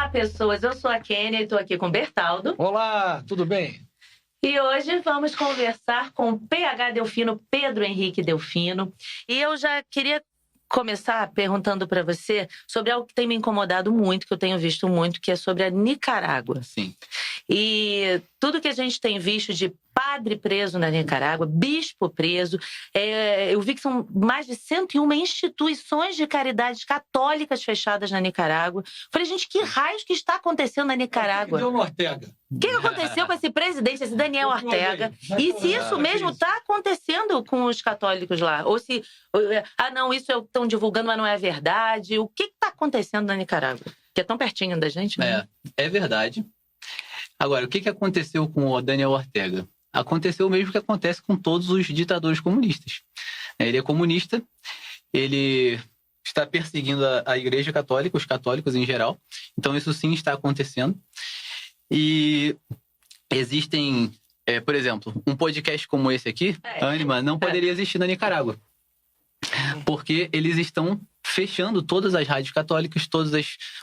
Olá, pessoas. Eu sou a Kênia e estou aqui com o Bertaldo. Olá, tudo bem? E hoje vamos conversar com o PH Delfino, Pedro Henrique Delfino. E eu já queria começar perguntando para você sobre algo que tem me incomodado muito, que eu tenho visto muito, que é sobre a Nicarágua. Sim. E tudo que a gente tem visto de padre preso na Nicarágua, bispo preso, eu vi que são mais de 101 instituições de caridade católicas fechadas na Nicarágua. Falei, gente, que raios que está acontecendo na Nicarágua? O que deu no Ortega? O que aconteceu com esse presidente, esse Daniel Ortega? E se isso mesmo está acontecendo com os católicos lá? Ou se... não, isso estão divulgando, mas não é verdade. O que está acontecendo na Nicarágua? Que é tão pertinho da gente, né? É verdade. Agora, o que aconteceu com o Daniel Ortega? Aconteceu o mesmo que acontece com todos os ditadores comunistas. Ele é comunista, ele está perseguindo a Igreja Católica, os católicos em geral. Então, isso sim está acontecendo. E existem, por exemplo, um podcast como esse aqui, Ânima, não poderia existir na Nicarágua. Porque eles estão fechando todas as rádios católicas, todos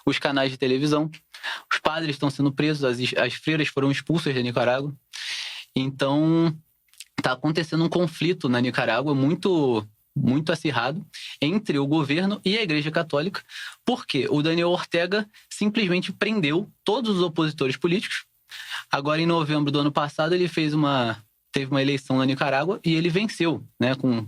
os canais de televisão. Os padres estão sendo presos, as freiras foram expulsas da Nicarágua. Então, está acontecendo um conflito na Nicarágua muito, muito acirrado entre o governo e a Igreja Católica, porque o Daniel Ortega simplesmente prendeu todos os opositores políticos. Agora, em novembro do ano passado, ele teve uma eleição na Nicarágua e ele venceu, né, com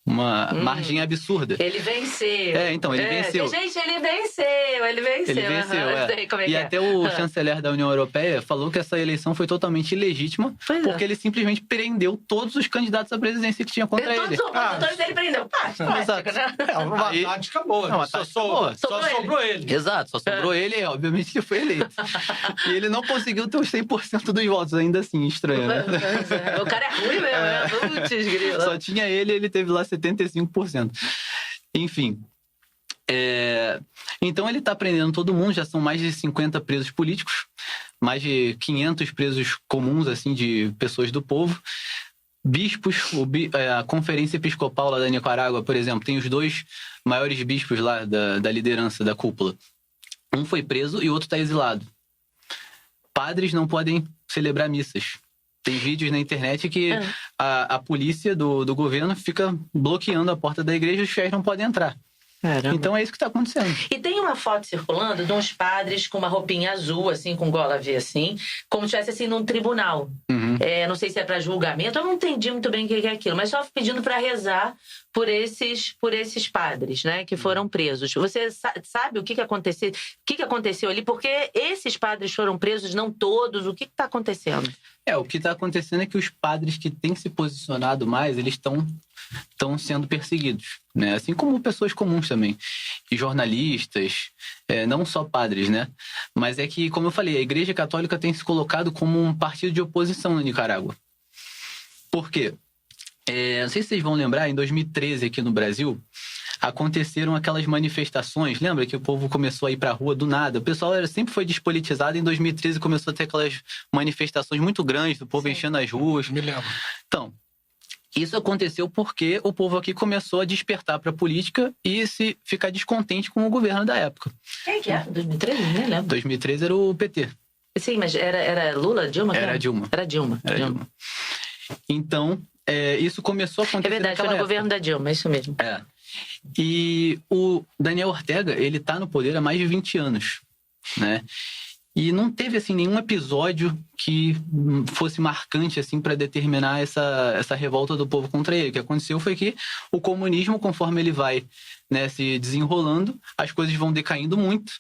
uma margem absurda. Ele venceu. Então, ele venceu. Gente, ele venceu. Ele venceu, E até o chanceler da União Europeia falou que essa eleição foi totalmente ilegítima, porque ele simplesmente prendeu todos os candidatos à presidência que tinha contra ele. Todos os opositores ele prendeu. Exato. Uma tática boa. Uma tática boa. Só sobrou ele. Exato, só sobrou ele e, obviamente, ele foi eleito. E ele não conseguiu ter os 100% dos votos, ainda assim, estranho, né? O cara é ruim mesmo, né? Putz, grila. Só tinha ele teve lá 75%. Enfim. Então ele está prendendo todo mundo, já são mais de 50 presos políticos, mais de 500 presos comuns, assim, de pessoas do povo. Bispos, a Conferência Episcopal lá da Nicarágua, por exemplo, tem os dois maiores bispos lá da liderança, da cúpula. Um foi preso e o outro está exilado. Padres não podem celebrar missas. Tem vídeos na internet que a polícia do governo fica bloqueando a porta da igreja e os fiéis não podem entrar. Caramba. Então é isso que está acontecendo. E tem uma foto circulando de uns padres com uma roupinha azul, assim, com gola V, assim, como se estivesse assim num tribunal. Uhum. Não sei se é para julgamento, eu não entendi muito bem o que é aquilo, mas só pedindo para rezar por esses padres, né, que foram presos. Você sabe o que aconteceu? O que aconteceu ali? Porque esses padres foram presos, não todos. O que está acontecendo? O que está acontecendo é que os padres que têm se posicionado mais, eles estão sendo perseguidos, né? Assim como pessoas comuns também, e jornalistas, não só padres, né? Mas é que, como eu falei, a Igreja Católica tem se colocado como um partido de oposição na Nicarágua. Por quê? Não sei se vocês vão lembrar, em 2013 aqui no Brasil, aconteceram aquelas manifestações. Lembra que o povo começou a ir para a rua do nada? O pessoal sempre foi despolitizado. Em 2013 começou a ter aquelas manifestações muito grandes, do povo enchendo as ruas. Me lembro. Então, isso aconteceu porque o povo aqui começou a despertar para a política e se ficar descontente com o governo da época. Quem que é? 2013? Nem lembro. 2013 era o PT. Sim, mas era Lula, Dilma? Era Dilma. Era Dilma. Então, isso começou a acontecer. É verdade, foi no governo da Dilma, é isso mesmo. E o Daniel Ortega, ele tá no poder há mais de 20 anos, né? E não teve, assim, nenhum episódio que fosse marcante, assim, para determinar essa revolta do povo contra ele. O que aconteceu foi que o comunismo, conforme ele vai, né, se desenrolando, as coisas vão decaindo muito.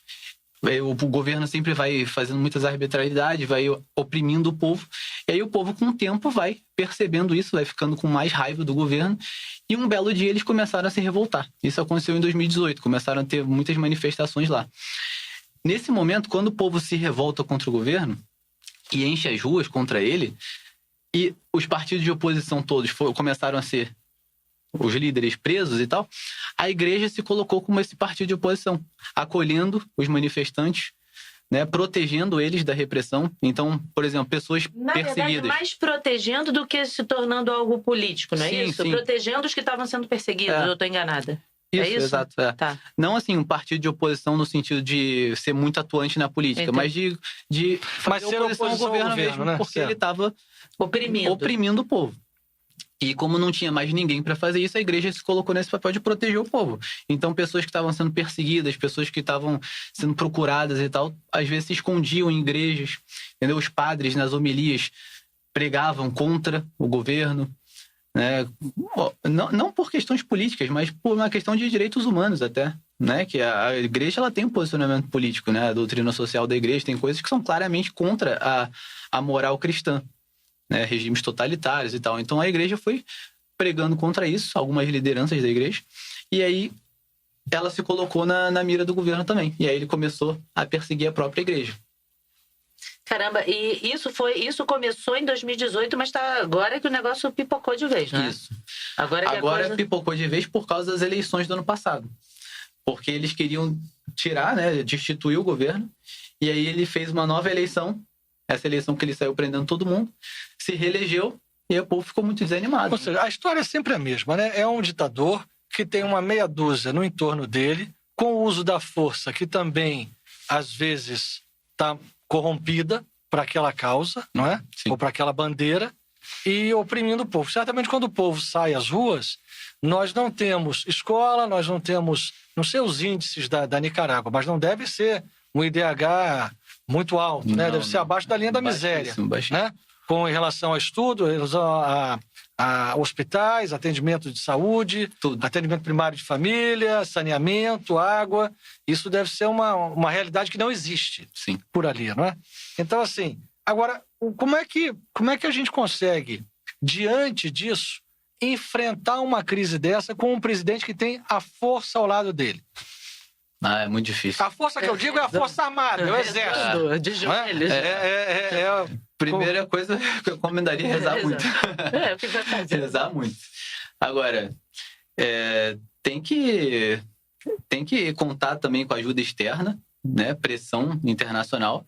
O governo sempre vai fazendo muitas arbitrariedades, vai oprimindo o povo. E aí o povo, com o tempo, vai percebendo isso, vai ficando com mais raiva do governo. E um belo dia eles começaram a se revoltar. Isso aconteceu em 2018, começaram a ter muitas manifestações lá. Nesse momento, quando o povo se revolta contra o governo e enche as ruas contra ele, e os partidos de oposição todos começaram a ser os líderes presos e tal, a igreja se colocou como esse partido de oposição, acolhendo os manifestantes, né, protegendo eles da repressão. Então, por exemplo, pessoas perseguidas. Na verdade, mais protegendo do que se tornando algo político, não é isso? Sim. Protegendo os que estavam sendo perseguidos, eu estou enganada. É isso? Exato. É. Tá. Não assim um partido de oposição no sentido de ser muito atuante na política, Entendi. mas de fazer ser oposição ao governo mesmo, né? porque Certo. ele estava Oprimindo. o povo. E como não tinha mais ninguém para fazer isso, a igreja se colocou nesse papel de proteger o povo. Então, pessoas que estavam sendo perseguidas, pessoas que estavam sendo procuradas e tal, às vezes se escondiam em igrejas, entendeu? Os padres, nas homilias, pregavam contra o governo, né? Não por questões políticas, mas por uma questão de direitos humanos até, né? Que a igreja ela tem um posicionamento político, né? A doutrina social da igreja tem coisas que são claramente contra a moral cristã. Né, regimes totalitários e tal. Então a igreja foi pregando contra isso, algumas lideranças da igreja, e aí ela se colocou na mira do governo também. E aí ele começou a perseguir a própria igreja. Caramba, e isso começou em 2018, mas tá agora que o negócio pipocou de vez, né? Isso. Agora que pipocou de vez por causa das eleições do ano passado. Porque eles queriam tirar, né, destituir o governo, e aí ele fez uma nova eleição. Essa eleição que ele saiu prendendo todo mundo, se reelegeu e aí o povo ficou muito desanimado. Ou seja, a história é sempre a mesma, né? É um ditador que tem uma meia dúzia no entorno dele, com o uso da força, que também, às vezes, está corrompida para aquela causa, não é? Sim. Ou para aquela bandeira, e oprimindo o povo. Certamente, quando o povo sai às ruas, nós não temos escola, nós não temos, não sei os índices da Nicarágua, mas não deve ser um IDH muito alto, né? Deve ser abaixo da linha da miséria, baixíssimo. né? Com relação a estudo, em relação a hospitais, atendimento de saúde, tudo. Atendimento primário de família, saneamento, água. Isso deve ser uma realidade que não existe. Sim. Por ali, não é? Então, assim, agora, como é que a gente consegue, diante disso, enfrentar uma crise dessa com um presidente que tem a força ao lado dele? É muito difícil. A força que eu digo é a força armada, é o exército. De joelhos. Primeira coisa que eu recomendaria é rezar muito. O que vai fazer? Rezar muito. Agora, tem que contar também com a ajuda externa, né? Pressão internacional.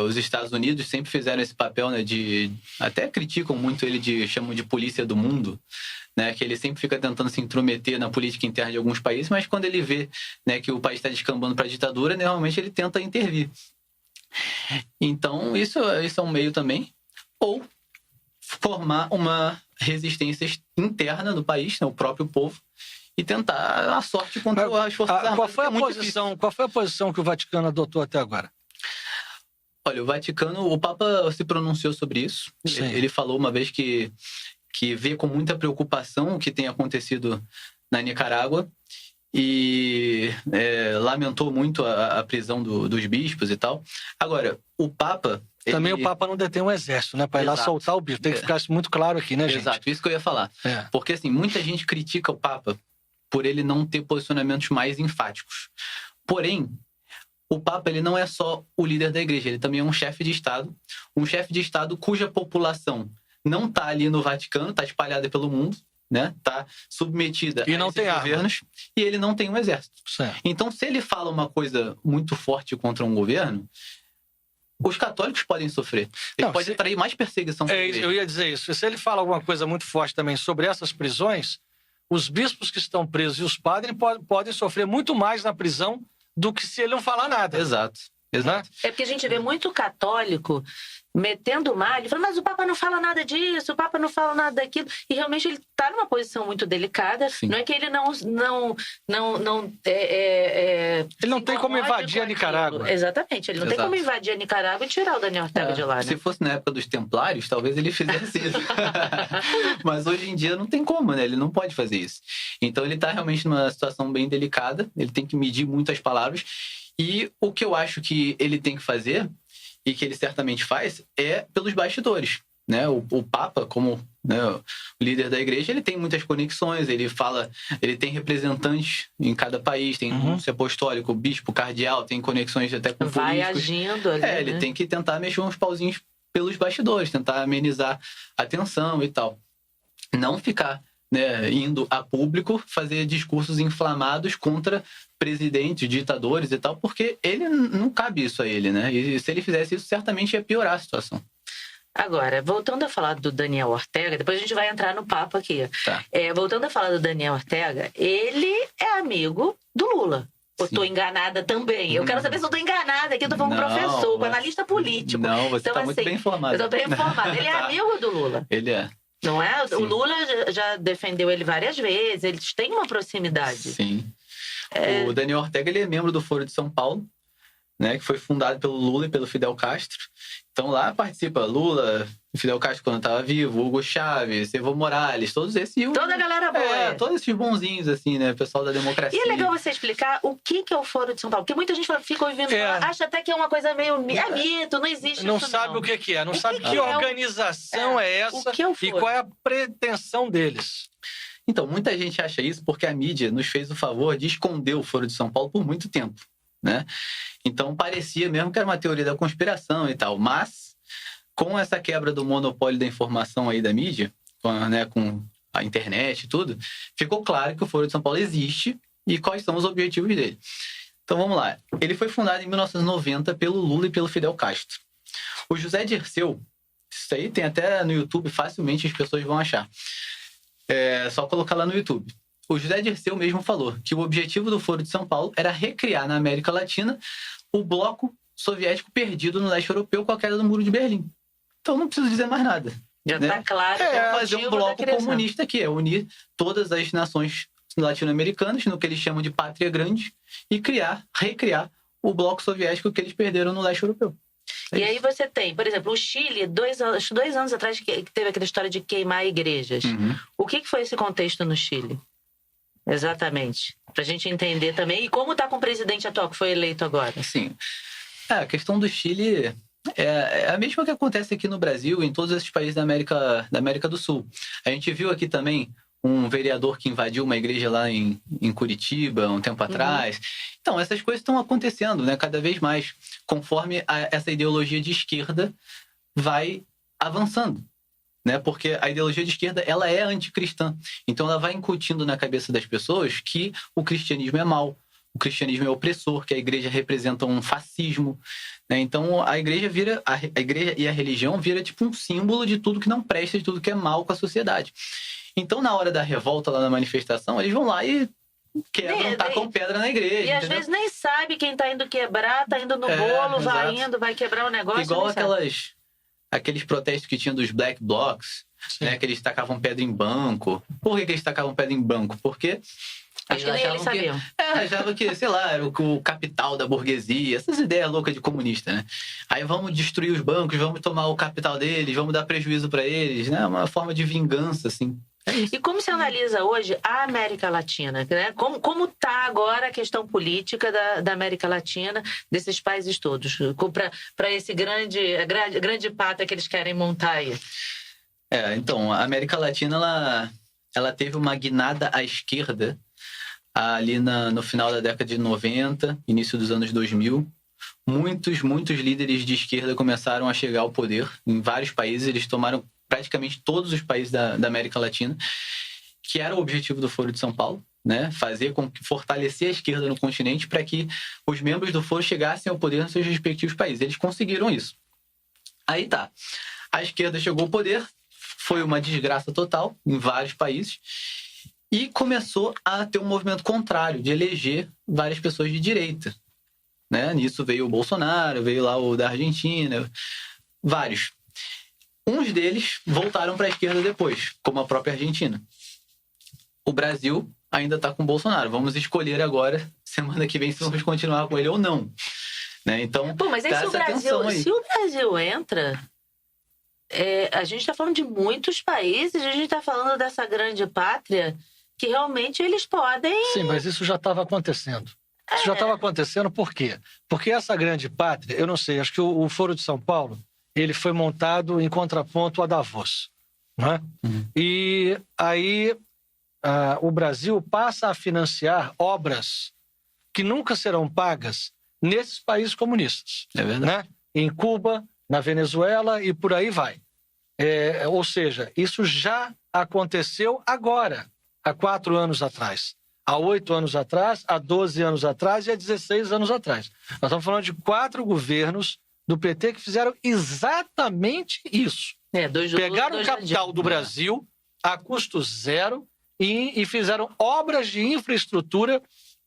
Os Estados Unidos sempre fizeram esse papel, né, até criticam muito ele, chamam de polícia do mundo, né, que ele sempre fica tentando se intrometer na política interna de alguns países, mas quando ele vê, né, que o país está descambando para a ditadura, normalmente ele tenta intervir. Então, isso é um meio também. Ou formar uma resistência interna do país, né, o próprio povo, e tentar a sorte contra as Forças Armadas. Qual foi a posição que o Vaticano adotou até agora? Olha, o Papa se pronunciou sobre isso. Ele falou uma vez que vê com muita preocupação o que tem acontecido na Nicarágua e lamentou muito a prisão dos bispos e tal. Agora, o Papa... Também o Papa não detém um exército, né? Para ir lá soltar o bispo. Tem que ficar isso muito claro aqui, né, gente? Exato, isso que eu ia falar. Porque, assim, muita gente critica o Papa por ele não ter posicionamentos mais enfáticos. Porém, o Papa ele não é só o líder da igreja, ele também é um chefe de Estado cuja população não está ali no Vaticano, está espalhada pelo mundo, né? Está submetida a esses governos, e ele não tem um exército. Certo. Então, se ele fala uma coisa muito forte contra um governo, os católicos podem sofrer. Ele pode atrair mais perseguição. Eu ia dizer isso. Se ele fala alguma coisa muito forte também sobre essas prisões, os bispos que estão presos e os padres podem sofrer muito mais na prisão do que se ele não falar nada. Exato. Né? É porque a gente vê muito católico metendo malho, falando, mas o Papa não fala nada disso, o Papa não fala nada daquilo. E realmente ele está numa posição muito delicada. Sim. Não é que ele ele não tem como invadir a Nicarágua. Exatamente, ele não tem como invadir a Nicarágua e tirar o Daniel Ortega de lá, né? Se fosse na época dos Templários, talvez ele fizesse isso. Mas hoje em dia não tem como, né? Ele não pode fazer isso. Então ele está realmente numa situação bem delicada, ele tem que medir muito as palavras. E o que eu acho que ele tem que fazer, e que ele certamente faz, é pelos bastidores. Né? O Papa, como, né, o líder da igreja, ele tem muitas conexões, ele tem representantes em cada país, tem núncio apostólico, bispo, cardeal, tem conexões até com políticos. Vai agindo ali, ele tem que tentar mexer uns pauzinhos pelos bastidores, tentar amenizar a tensão e tal. Não ficar, né, indo a público fazer discursos inflamados contra presidentes, ditadores e tal, porque ele não cabe isso a ele, né? E se ele fizesse isso, certamente ia piorar a situação. Agora, voltando a falar do Daniel Ortega, depois a gente vai entrar no papo aqui. Tá. Voltando a falar do Daniel Ortega, ele é amigo do Lula. Ou Sim. tô enganada também? Eu quero saber se eu tô enganada aqui. Eu tô falando com Não, professor, com mas- analista político. Não, você Então, tá muito assim, bem informado. Eu tô bem informada. Ele é Tá. amigo do Lula, Ele é. não é? Sim. O Lula já defendeu ele várias vezes. Eles têm uma proximidade. Sim. O Daniel Ortega, ele é membro do Foro de São Paulo, né, que foi fundado pelo Lula e pelo Fidel Castro. Então lá participa Lula, Fidel Castro quando estava vivo, Hugo Chávez, Evo Morales, todos esses. E Toda a galera boa. todos esses bonzinhos, assim, né? Pessoal da democracia. E é legal você explicar o que é o Foro de São Paulo. Porque muita gente fica ouvindo falar, acha até que é uma coisa meio... É mito, não existe Não isso, sabe não. o que é, não O sabe que que é o- organização é essa o que é o e Foro? qual é a pretensão deles. Então, muita gente acha isso porque a mídia nos fez o favor de esconder o Foro de São Paulo por muito tempo, né? Então, parecia mesmo que era uma teoria da conspiração e tal. Mas, com essa quebra do monopólio da informação aí da mídia, com a internet e tudo, ficou claro que o Foro de São Paulo existe e quais são os objetivos dele. Então, vamos lá. Ele foi fundado em 1990 pelo Lula e pelo Fidel Castro. O José Dirceu, isso aí tem até no YouTube, facilmente as pessoas vão achar. É só colocar lá no YouTube. O José Dirceu mesmo falou que o objetivo do Foro de São Paulo era recriar na América Latina o bloco soviético perdido no leste europeu com a queda do Muro de Berlim. Então não preciso dizer mais nada. Já né? tá claro que é o Fazer motivo um da bloco criação. comunista aqui, é unir todas as nações latino-americanas no que eles chamam de pátria grande e recriar o bloco soviético que eles perderam no leste europeu. E aí você tem, por exemplo, o Chile, dois anos atrás, que teve aquela história de queimar igrejas. Uhum. O que foi esse contexto no Chile? Exatamente. Pra gente entender também. E como tá com o presidente atual, que foi eleito agora? Assim, a questão do Chile é a mesma que acontece aqui no Brasil e em todos esses países da América do Sul. A gente viu aqui também um vereador que invadiu uma igreja lá em Curitiba um tempo atrás. Então, essas coisas estão acontecendo, né, cada vez mais, conforme essa ideologia de esquerda vai avançando. Né? Porque a ideologia de esquerda ela é anticristã. Então, ela vai incutindo na cabeça das pessoas que o cristianismo é mau, o cristianismo é opressor, que a igreja representa um fascismo. Né? Então, a igreja e a religião vira tipo um símbolo de tudo que não presta, de tudo que é mal com a sociedade. Então, na hora da revolta lá na manifestação, eles vão lá e quebram, tacam pedra na igreja. E às vezes nem sabe quem tá indo quebrar, tá indo no bolo, vai quebrar o negócio. Igual nem sabe. aqueles protestos que tinham dos Black Blocs, né, que eles tacavam pedra em banco. Por que eles tacavam pedra em banco? Porque Acho que nem eles sabiam. achavam que, sei lá, era o capital da burguesia, essas ideias loucas de comunista, né? Aí vamos destruir os bancos, vamos tomar o capital deles, vamos dar prejuízo para eles, né? Uma forma de vingança, assim. É isso. E como se analisa hoje a América Latina? Né? Como está agora a questão política da América Latina, desses países todos, para esse grande pata que eles querem montar aí? Então, a América Latina, ela teve uma guinada à esquerda ali no final da década de 90, início dos anos 2000. Muitos líderes de esquerda começaram a chegar ao poder em vários países. Eles tomaram praticamente todos os países da América Latina, que era o objetivo do Foro de São Paulo, né? Fazer com que fortalecer a esquerda no continente para que os membros do Foro chegassem ao poder nos seus respectivos países. Eles conseguiram isso. Aí tá. A esquerda chegou ao poder, foi uma desgraça total em vários países e começou a ter um movimento contrário de eleger várias pessoas de direita. Né? Nisso veio o Bolsonaro, veio lá o da Argentina, vários. Uns deles voltaram para a esquerda depois, como a própria Argentina. O Brasil ainda está com o Bolsonaro. Vamos escolher agora, semana que vem, se vamos continuar com ele ou não. Né? Então, mas aí se o Brasil entra, a gente está falando de muitos países, a gente está falando dessa grande pátria que realmente eles podem... Sim, mas isso já estava acontecendo. Isso já estava acontecendo por quê? Porque essa grande pátria, eu não sei, acho que o Foro de São Paulo, ele foi montado em contraponto a Davos. Né? E aí o Brasil passa a financiar obras que nunca serão pagas nesses países comunistas. É verdade. Né? Em Cuba, na Venezuela e por aí vai. Ou seja, isso já aconteceu agora, há 4 anos atrás. Há 8 anos atrás, há 12 anos atrás e há 16 anos atrás. Nós estamos falando de 4 governos do PT que fizeram exatamente isso. Pegaram o capital do Brasil a custo zero e fizeram obras de infraestrutura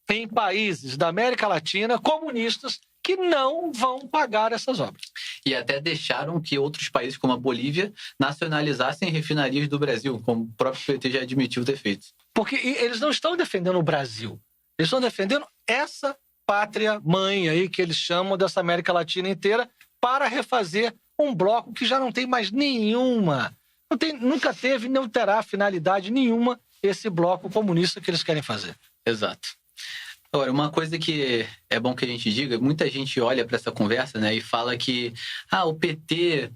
em países da América Latina comunistas que não vão pagar essas obras. E até deixaram que outros países, como a Bolívia, nacionalizassem refinarias do Brasil, como o próprio PT já admitiu ter feito. Porque eles não estão defendendo o Brasil. Eles estão defendendo essa pátria mãe aí que eles chamam dessa América Latina inteira para refazer um bloco que já não tem mais nenhuma. Nunca teve, não terá finalidade nenhuma esse bloco comunista que eles querem fazer. Exato. Agora, uma coisa que é bom que a gente diga, muita gente olha para essa conversa, né, e fala que o PT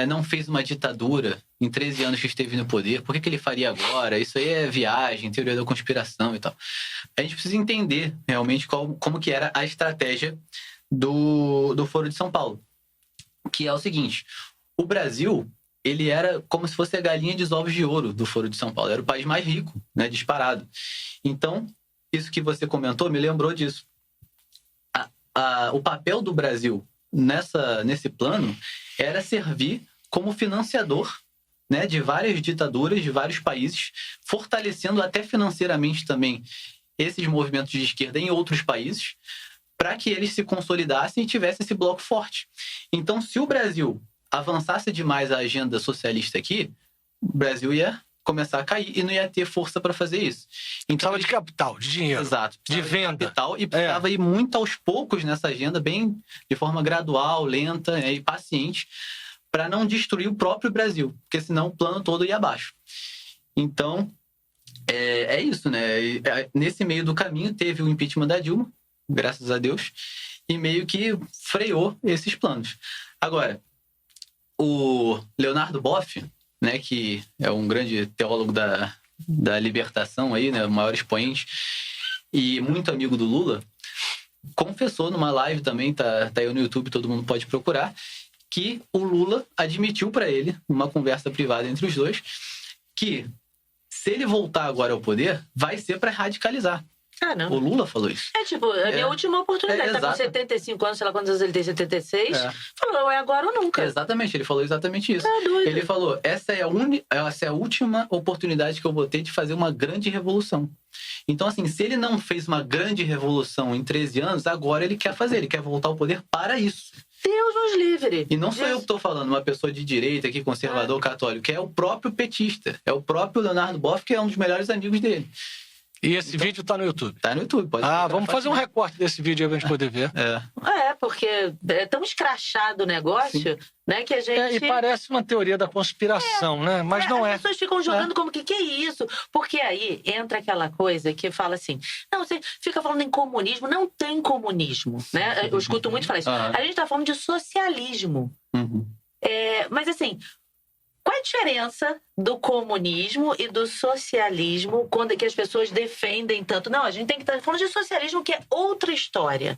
não fez uma ditadura em 13 anos que esteve no poder, por que ele faria agora? Isso aí é viagem, teoria da conspiração e tal. A gente precisa entender realmente como que era a estratégia do Foro de São Paulo, que é o seguinte: o Brasil, ele era como se fosse a galinha dos ovos de ouro do Foro de São Paulo, era o país mais rico, né, disparado. Então, isso que você comentou me lembrou disso. O papel do Brasil nesse plano era servir como financiador, né, de várias ditaduras, de vários países, fortalecendo até financeiramente também esses movimentos de esquerda em outros países, para que eles se consolidassem e tivessem esse bloco forte. Então, se o Brasil avançasse demais a agenda socialista aqui, o Brasil ia começar a cair e não ia ter força para fazer isso. Então, precisava de capital, de dinheiro. Exato. De venda. De capital, e precisava ir muito aos poucos nessa agenda, bem de forma gradual, lenta, e paciente, para não destruir o próprio Brasil, porque senão o plano todo ia abaixo. Então, é isso, né? Nesse meio do caminho teve o impeachment da Dilma, graças a Deus, e meio que freou esses planos. Agora, o Leonardo Boff, né, que é um grande teólogo da libertação aí, né, o maior expoente e muito amigo do Lula, confessou numa live também, tá aí no YouTube, todo mundo pode procurar, que o Lula admitiu para ele, numa conversa privada entre os dois, que se ele voltar agora ao poder, vai ser para radicalizar. Caramba. O Lula falou isso. A minha última oportunidade. Tá com 75 anos, sei lá quantos anos ele tem, 76. Falou, é agora ou nunca. Exatamente, ele falou exatamente isso. Tá doido. Ele falou, essa é a última oportunidade que eu vou ter de fazer uma grande revolução. Então, assim, se ele não fez uma grande revolução em 13 anos, agora ele quer fazer, ele quer voltar ao poder para isso. Deus nos livre. E não sou eu que estou falando, uma pessoa de direita aqui, conservador, católico, que é o próprio petista, é o próprio Leonardo Boff, que é um dos melhores amigos dele. E esse vídeo está no YouTube? Tá no YouTube. Pode vamos fazer um recorte desse vídeo aí pra gente poder ver. Porque é tão escrachado o negócio, né, que a gente... E parece uma teoria da conspiração, né? Mas não é. As pessoas ficam jogando como que é isso? Porque aí entra aquela coisa que fala assim, não, você fica falando em comunismo, não tem comunismo, né? Eu escuto muito falar isso. A gente tá falando de socialismo. Mas assim... Qual a diferença do comunismo e do socialismo quando é que as pessoas defendem tanto? Não, a gente tem que estar falando de socialismo, que é outra história.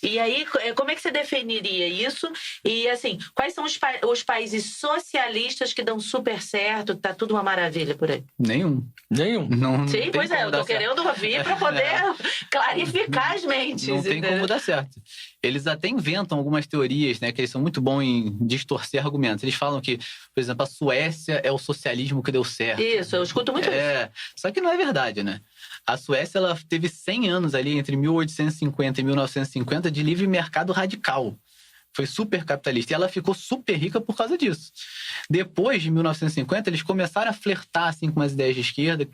E aí, como é que você definiria isso? E, assim, quais são os países socialistas que dão super certo, tá tudo uma maravilha por aí? Nenhum. Não Sim, pois eu tô querendo ouvir para poder clarificar as mentes. Não tem como dar certo. Eles até inventam algumas teorias, né, que eles são muito bons em distorcer argumentos. Eles falam que, por exemplo, a Suécia é o socialismo que deu certo. Isso, eu escuto muito isso. Só que não é verdade, né? A Suécia, ela teve 100 anos ali, entre 1850 e 1950, de livre mercado radical. Foi super capitalista. E ela ficou super rica por causa disso. Depois de 1950, eles começaram a flertar assim, com as ideias de esquerda,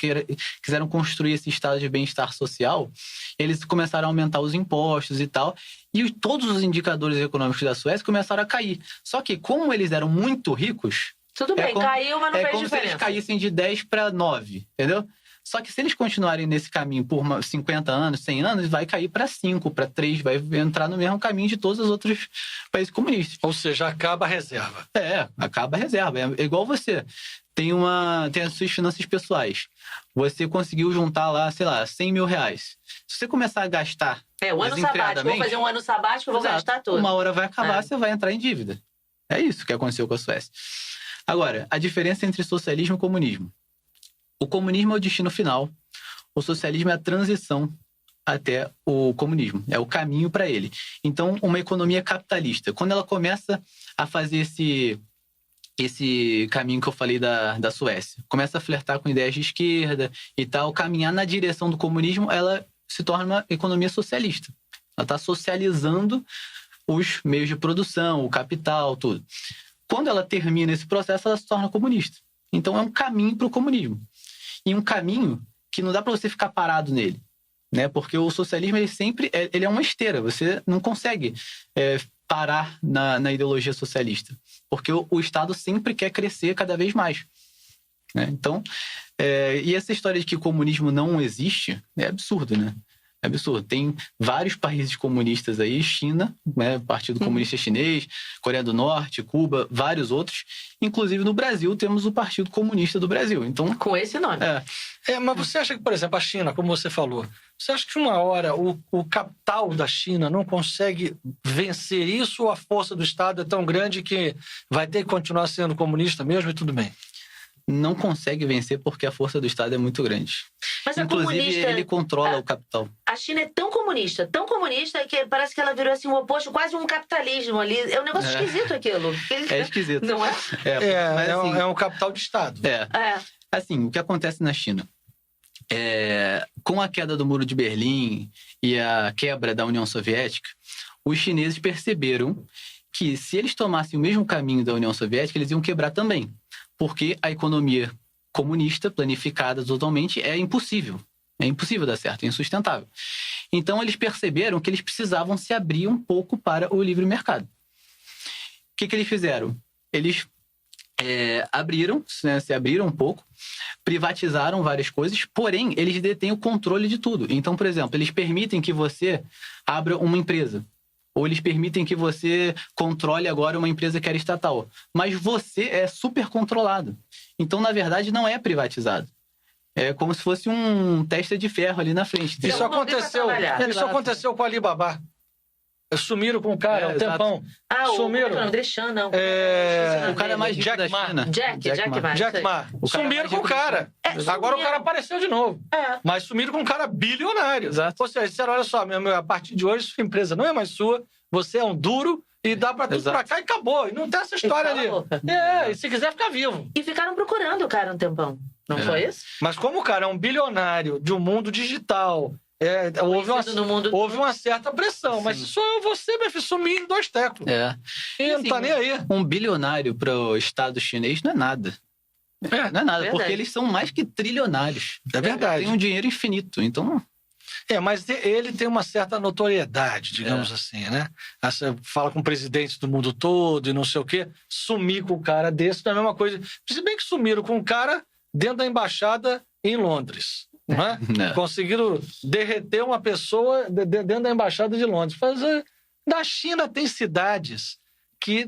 quiseram construir esse estado de bem-estar social. Eles começaram a aumentar os impostos e tal. E todos os indicadores econômicos da Suécia começaaram a cair. Só que, como eles eram muito ricos... Tudo bem, caiu, mas não fez diferença. É como se eles caíssem de 10 para 9, entendeu? Só que se eles continuarem nesse caminho por 50 anos, 100 anos, vai cair para 5, para 3, vai entrar no mesmo caminho de todos os outros países comunistas. Ou seja, acaba a reserva. Acaba a reserva. É igual você. Tem as suas finanças pessoais. Você conseguiu juntar lá, sei lá, 100 mil reais. Se você começar a gastar o ano sabático. Vou fazer um ano sabático, vou gastar tudo. Uma hora vai acabar, você vai entrar em dívida. É isso que aconteceu com a Suécia. Agora, a diferença entre socialismo e comunismo. O comunismo é o destino final, o socialismo é a transição até o comunismo. É o caminho para ele. Então, uma economia capitalista, quando ela começa a fazer esse caminho que eu falei da Suécia, começa a flertar com ideias de esquerda e tal, caminhar na direção do comunismo, ela se torna uma economia socialista. Ela está socializando os meios de produção, o capital, tudo. Quando ela termina esse processo, ela se torna comunista. Então, é um caminho para o comunismo. E um caminho que não dá para você ficar parado nele, né? Porque o socialismo, ele é uma esteira. Você não consegue parar na ideologia socialista. Porque o Estado sempre quer crescer cada vez mais, né? Então, e essa história de que o comunismo não existe é absurdo, né? É absurdo. Tem vários países comunistas aí, China, né, Partido Comunista Chinês, Coreia do Norte, Cuba, vários outros. Inclusive no Brasil temos o Partido Comunista do Brasil. Então, com esse nome. Mas você acha que, por exemplo, a China, como você falou, você acha que uma hora o capital da China não consegue vencer isso, ou a força do Estado é tão grande que vai ter que continuar sendo comunista mesmo e tudo bem? Não consegue vencer porque a força do Estado é muito grande. Mas inclusive, ele controla o capital. A China é tão comunista que parece que ela virou assim, o oposto, quase um capitalismo ali. É um negócio esquisito aquilo. É esquisito. Não é? Mas, assim, é um capital de Estado. Assim, o que acontece na China? Com a queda do Muro de Berlim e a quebra da União Soviética, os chineses perceberam que se eles tomassem o mesmo caminho da União Soviética, eles iam quebrar também. Porque a economia comunista, planificada totalmente, é impossível. É impossível dar certo, é insustentável. Então, eles perceberam que eles precisavam se abrir um pouco para o livre mercado. O que eles fizeram? Eles abriram, né, se abriram um pouco, privatizaram várias coisas, porém, eles detêm o controle de tudo. Então, por exemplo, eles permitem que você abra uma empresa. Ou eles permitem que você controle agora uma empresa que era estatal. Mas você é super controlado. Então, na verdade, não é privatizado. É como se fosse um testa de ferro ali na frente. Isso aconteceu com a Alibaba. Sumiram com o cara um tempão. Sumiram. Não, deixando, não. O cara mais rico da China. Jack Ma. Sumiram com o cara. Agora o cara apareceu de novo. Mas sumiram com um cara bilionário. Exato. Ou seja, disseram, olha só, a partir de hoje sua empresa não é mais sua, você é um duro e dá pra tudo pra cá e acabou. E não tem essa história ali. E se quiser ficar vivo. E ficaram procurando o cara um tempão. Não foi isso? Mas como o cara é um bilionário de um mundo digital... houve uma certa pressão. Sim. Mas se sou eu, você, meu filho, sumir em 2 tecos. E não tá nem aí. Um bilionário para o Estado chinês não é nada. Não é nada, verdade. Porque eles são mais que trilionários. É verdade. Tem um dinheiro infinito, então... mas ele tem uma certa notoriedade, digamos assim, né? Você fala com presidentes do mundo todo e não sei o quê. Sumir com um cara desse não é a mesma coisa. Se bem que sumiram com um cara dentro da embaixada em Londres. Não é? Não. Conseguiram derreter uma pessoa dentro da embaixada de Londres. Mas na China tem cidades que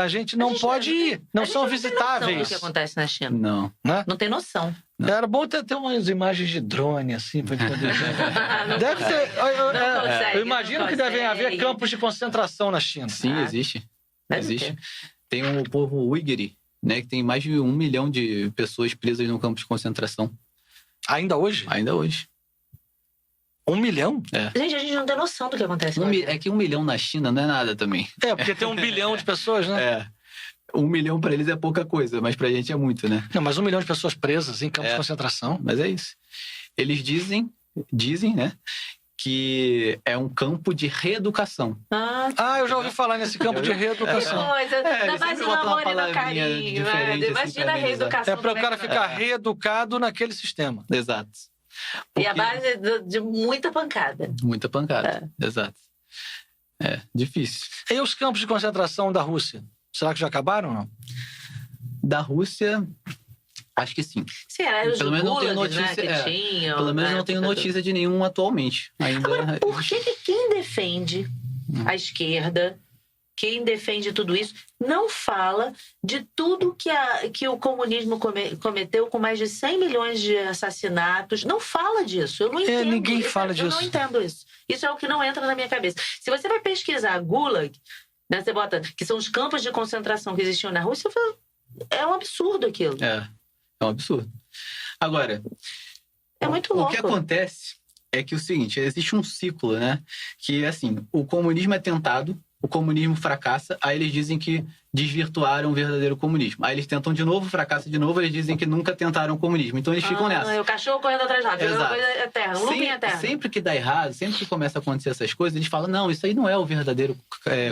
a gente não pode ir, não são visitáveis. Não tem noção do que acontece na China. Não. Não tem noção. Não. Era bom ter umas imagens de drone, assim, para poder ver. Deve ter. Eu imagino que devem haver campos de concentração na China. Sim, existe. Tem o povo uiguri, né, que tem mais de 1 milhão de pessoas presas no campo de concentração. Ainda hoje? Ainda hoje. 1 milhão? Gente, a gente não tem noção do que acontece. É que 1 milhão na China não é nada também. Porque tem 1 bilhão de pessoas, né? 1 milhão para eles é pouca coisa, mas pra gente é muito, né? Não, mas 1 milhão de pessoas presas em campos de concentração. Mas é isso. Eles dizem, né, que é um campo de reeducação. Eu já ouvi falar nesse campo de reeducação. Na base do amor e do carinho. Imagina a reeducação. É para o cara ficar reeducado naquele sistema. Exato. E a base de muita pancada. Muita pancada, exato. Difícil. E os campos de concentração da Rússia? Será que já acabaram ou não? Da Rússia... Acho que sim. Pelo menos não tenho notícia. Pelo menos não tenho notícia de nenhum atualmente. Agora, por que quem defende a esquerda, quem defende tudo isso, não fala de tudo que o comunismo cometeu com mais de 100 milhões de assassinatos? Não fala disso. Eu não entendo. Ninguém fala disso. Eu não entendo isso. Isso é o que não entra na minha cabeça. Se você vai pesquisar Gulag, né, você bota que são os campos de concentração que existiam na Rússia, é um absurdo aquilo. É um absurdo. Agora, é muito louco. O que acontece é que o seguinte, existe um ciclo, né? Que, assim, o comunismo é tentado, o comunismo fracassa, aí eles dizem que desvirtuaram o verdadeiro comunismo. Aí eles tentam de novo, fracassa de novo, eles dizem que nunca tentaram o comunismo. Então eles ficam nessa. É o cachorro correndo atrás do rato. É uma Exato. coisa eterna, um looping eterno. Sempre que dá errado, sempre que começa a acontecer essas coisas, eles falam, não, isso aí não é o verdadeiro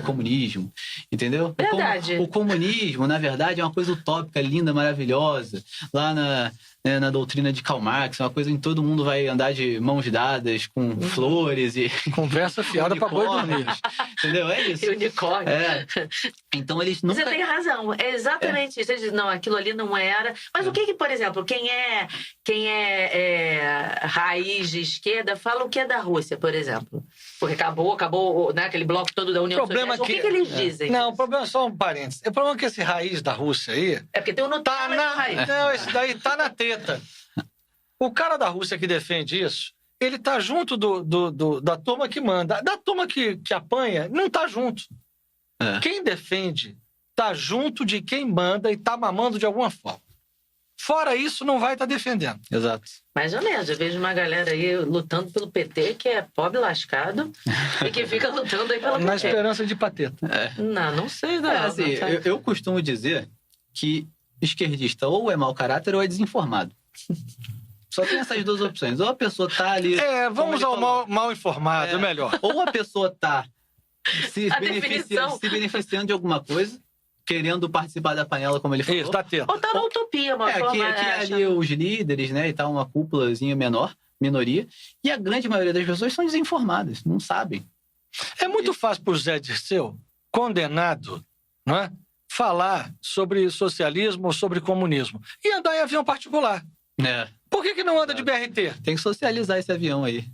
comunismo, entendeu? Verdade. O comunismo, na verdade, é uma coisa utópica, linda, maravilhosa. Lá na doutrina de Karl Marx, uma coisa em que todo mundo vai andar de mãos dadas com flores e... Conversa fiada pra boi dormir. Entendeu? É isso. E unicórnio. É. Então eles nunca... Você tem razão, é exatamente isso. Eles dizem, não, aquilo ali não era. Mas o que, por exemplo, quem é raiz de esquerda fala o que é da Rússia, por exemplo? Porque acabou né, aquele bloco todo da União Soviética. O que eles dizem? Não, o problema é só um parênteses. O problema é que esse raiz da Rússia aí... É porque tem o Nutella e o raiz. Não, esse daí tá na treta. O cara da Rússia que defende isso, ele tá junto da turma que manda. Da turma que apanha, não tá junto. É. Quem defende tá junto de quem manda e tá mamando de alguma forma. Fora isso, não vai estar defendendo. Exato. Mais ou menos. Eu vejo uma galera aí lutando pelo PT, que é pobre lascado, e que fica lutando aí pelo PT. Na esperança de pateta. Não sei. Não, Assim, não sei. eu costumo dizer que esquerdista ou é mau caráter ou é desinformado. Só tem essas duas opções. Ou a pessoa tá ali... Vamos ao mal informado, é melhor. Ou a pessoa tá se A beneficiando de alguma coisa, querendo participar da panela, como ele falou. Isso, da teta. Ou tá na utopia, uma forma... Que ali os líderes, né, e tal, uma cúpulazinha menor, minoria, e a grande maioria das pessoas são desinformadas, não sabem. É muito fácil pro Zé Dirceu, condenado, não é? Falar sobre socialismo ou sobre comunismo e andar em avião particular. Por que não anda de BRT? Tem que socializar esse avião aí.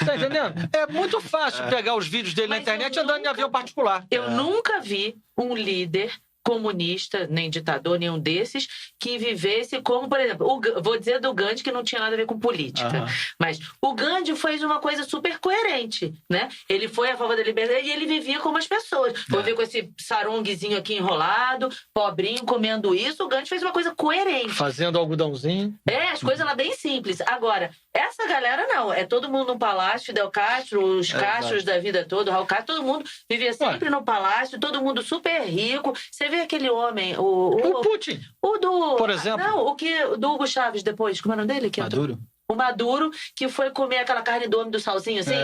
Tá entendendo? É muito fácil pegar os vídeos dele na internet andando em avião particular. Eu nunca vi um líder comunista, nem ditador, nenhum desses, que vivesse como, por exemplo, vou dizer do Gandhi, que não tinha nada a ver com política, mas o Gandhi fez uma coisa super coerente, né? Ele foi a favor da liberdade e ele vivia como as pessoas. Foi ver com esse sarongzinho aqui enrolado, pobrinho, comendo isso. O Gandhi fez uma coisa coerente. Fazendo algodãozinho. As coisas lá bem simples. Agora, essa galera não. É todo mundo no palácio, Fidel Castro, os Castros da vida toda, Raul Castro, todo mundo vivia sempre no palácio, todo mundo super rico. Você vê aquele homem, o Putin. Por exemplo. Não, do Hugo Chaves depois. Como é o nome dele? Maduro? O Maduro, que foi comer aquela carne do Homem do Salzinho, assim,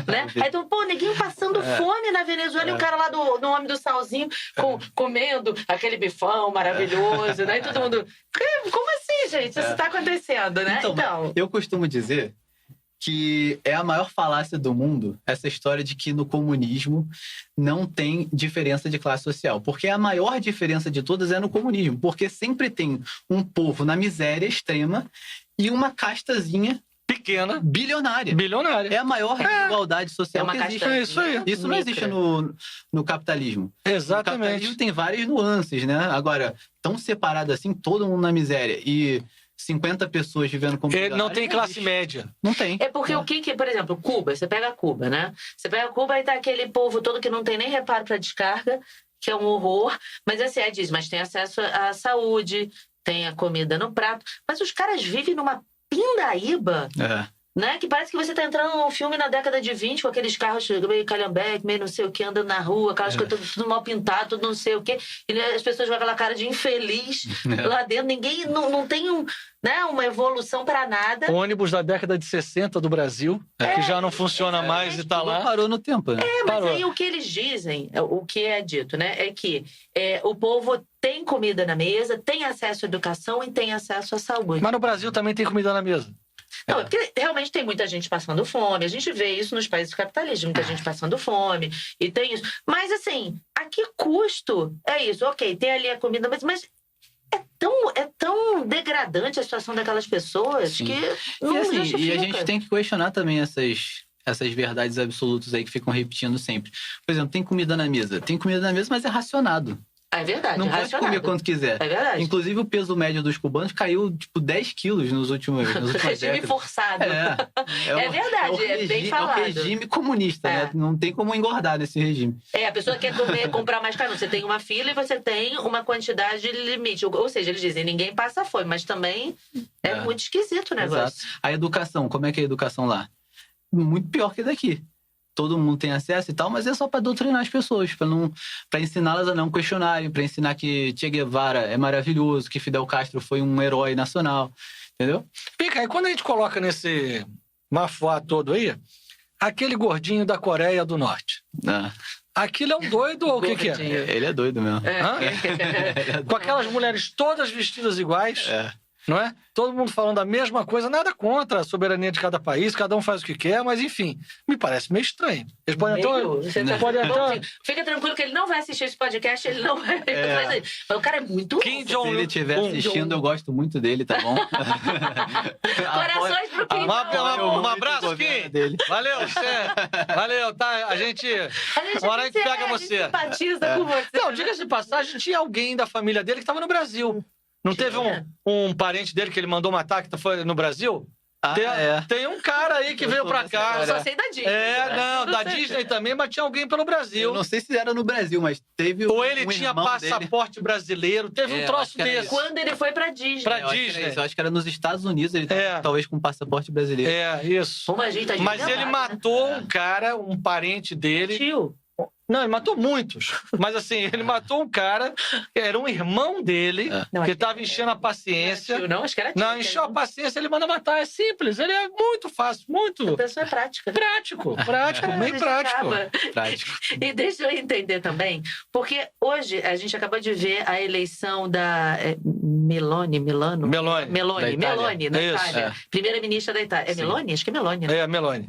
né? Aí então, neguinho passando fome na Venezuela e o cara lá do Homem do Salzinho comendo aquele bifão maravilhoso, né? E todo mundo... Como assim, gente? Isso tá acontecendo, né? Então, eu costumo dizer que é a maior falácia do mundo essa história de que no comunismo não tem diferença de classe social. Porque a maior diferença de todas é no comunismo. Porque sempre tem um povo na miséria extrema e uma castazinha pequena, bilionária. É a maior desigualdade social que existe. É isso aí. Isso não existe no capitalismo. Exatamente. No capitalismo tem várias nuances, né? Agora, tão separado assim, todo mundo na miséria e 50 pessoas vivendo como Ele não tem classe média. Não tem. É porque o que, por exemplo, Cuba, você pega Cuba, né? Você pega Cuba e tá aquele povo todo que não tem nem reparo para descarga, que é um horror. Mas assim, mas tem acesso à saúde, tem a comida no prato. Mas os caras vivem numa pindaíba, né? Que parece que você tá entrando num filme na década de 20 com aqueles carros meio calhambeque, meio não sei o que, andando na rua, aquelas coisas tudo mal pintado, tudo não sei o que. E as pessoas com aquela cara de infeliz lá dentro. Ninguém não tem uma evolução para nada. O ônibus da década de 60 do Brasil, que já não funciona mais e tá lá. Parou no tempo, né? Mas aí o que eles dizem, o que é dito, né? É que o povo tem comida na mesa, tem acesso à educação e tem acesso à saúde. Mas no Brasil também tem comida na mesa. Não, é porque realmente tem muita gente passando fome. A gente vê isso nos países capitalistas, muita gente passando fome e tem isso. Mas assim, a que custo é isso? Ok, tem ali a comida, mas é tão degradante a situação daquelas pessoas que não justifica. E a gente tem que questionar também essas verdades absolutas aí que ficam repetindo sempre. Por exemplo, tem comida na mesa. Tem comida na mesa, mas é racionado. É verdade, não pode comer quanto quiser. É verdade. Inclusive, o peso médio dos cubanos caiu, 10 quilos nos últimos regime forçado. É verdade, é bem falado. É o regime comunista, né? Não tem como engordar nesse regime. A pessoa quer comprar mais caro. Você tem uma fila e você tem uma quantidade limite. Ou seja, eles dizem, ninguém passa fome, mas também é muito esquisito o negócio. Exato. A educação, como é que é a educação lá? muito pior que daqui. Todo mundo tem acesso e tal, mas é só para doutrinar as pessoas, para ensiná-las a não questionarem, para ensinar que Che Guevara é maravilhoso, que Fidel Castro foi um herói nacional, entendeu? Pica, aí quando a gente coloca nesse mafuá todo aí, aquele gordinho da Coreia do Norte, aquilo é um doido ou o que é? Ele é doido mesmo. Com aquelas mulheres todas vestidas iguais, não é? Todo mundo falando a mesma coisa, nada contra a soberania de cada país, cada um faz o que quer, mas enfim, me parece meio estranho. Eles podem Fica tranquilo que ele não vai assistir esse podcast, ele não vai. Mas o cara é muito. Se ele estiver assistindo, eu gosto muito dele, tá bom? Corações pro Kim. Um abraço, Kim. Valeu, você. Valeu, tá? A gente. Uma hora a gente pega você. Simpatiza com você. Não, diga-se de passagem, tinha alguém da família dele que estava no Brasil. Não teve um parente dele que ele mandou matar que foi no Brasil? Tem um cara aí que veio pra cá. Eu só sei da Disney. Da Disney também, mas tinha alguém pelo Brasil. Eu não sei se era no Brasil, mas teve Ou ele tinha passaporte brasileiro, teve um troço desse. Quando ele foi pra Disney. Eu acho que era nos Estados Unidos, ele talvez com passaporte brasileiro. Isso. Mas ele matou um cara, um parente dele. Tio. Não, ele matou muitos. Mas assim, ele matou um cara, que era um irmão dele, que estava enchendo a paciência. Acho que era tio. Não, encheu a paciência, ele manda matar. É simples, ele é muito fácil, muito. A pessoa é prática. Prático, bem prático. E deixa eu entender também, porque hoje a gente acabou de ver a eleição da Meloni, na Itália. Primeira-ministra da Itália. É Meloni? Acho que é Meloni, né? É, Meloni.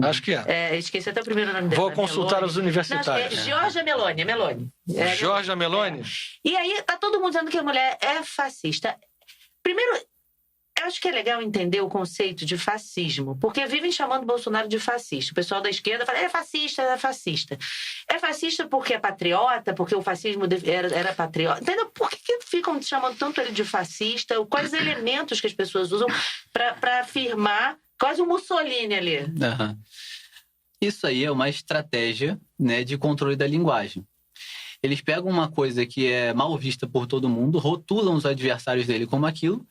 Acho que é. Esqueci até o primeiro nome dela. Vou consultar os universitários. Giorgia Meloni, Giorgia Meloni? E aí tá todo mundo dizendo que a mulher é fascista. Primeiro, eu acho que é legal entender o conceito de fascismo, porque vivem chamando o Bolsonaro de fascista. O pessoal da esquerda fala, é fascista. É fascista porque é patriota, porque o fascismo era patriota. Entendeu? Por que ficam chamando tanto ele de fascista? Quais elementos que as pessoas usam para afirmar quase um Mussolini ali? Isso aí é uma estratégia, né, de controle da linguagem. Eles pegam uma coisa que é mal vista por todo mundo, rotulam os adversários dele como aquilo,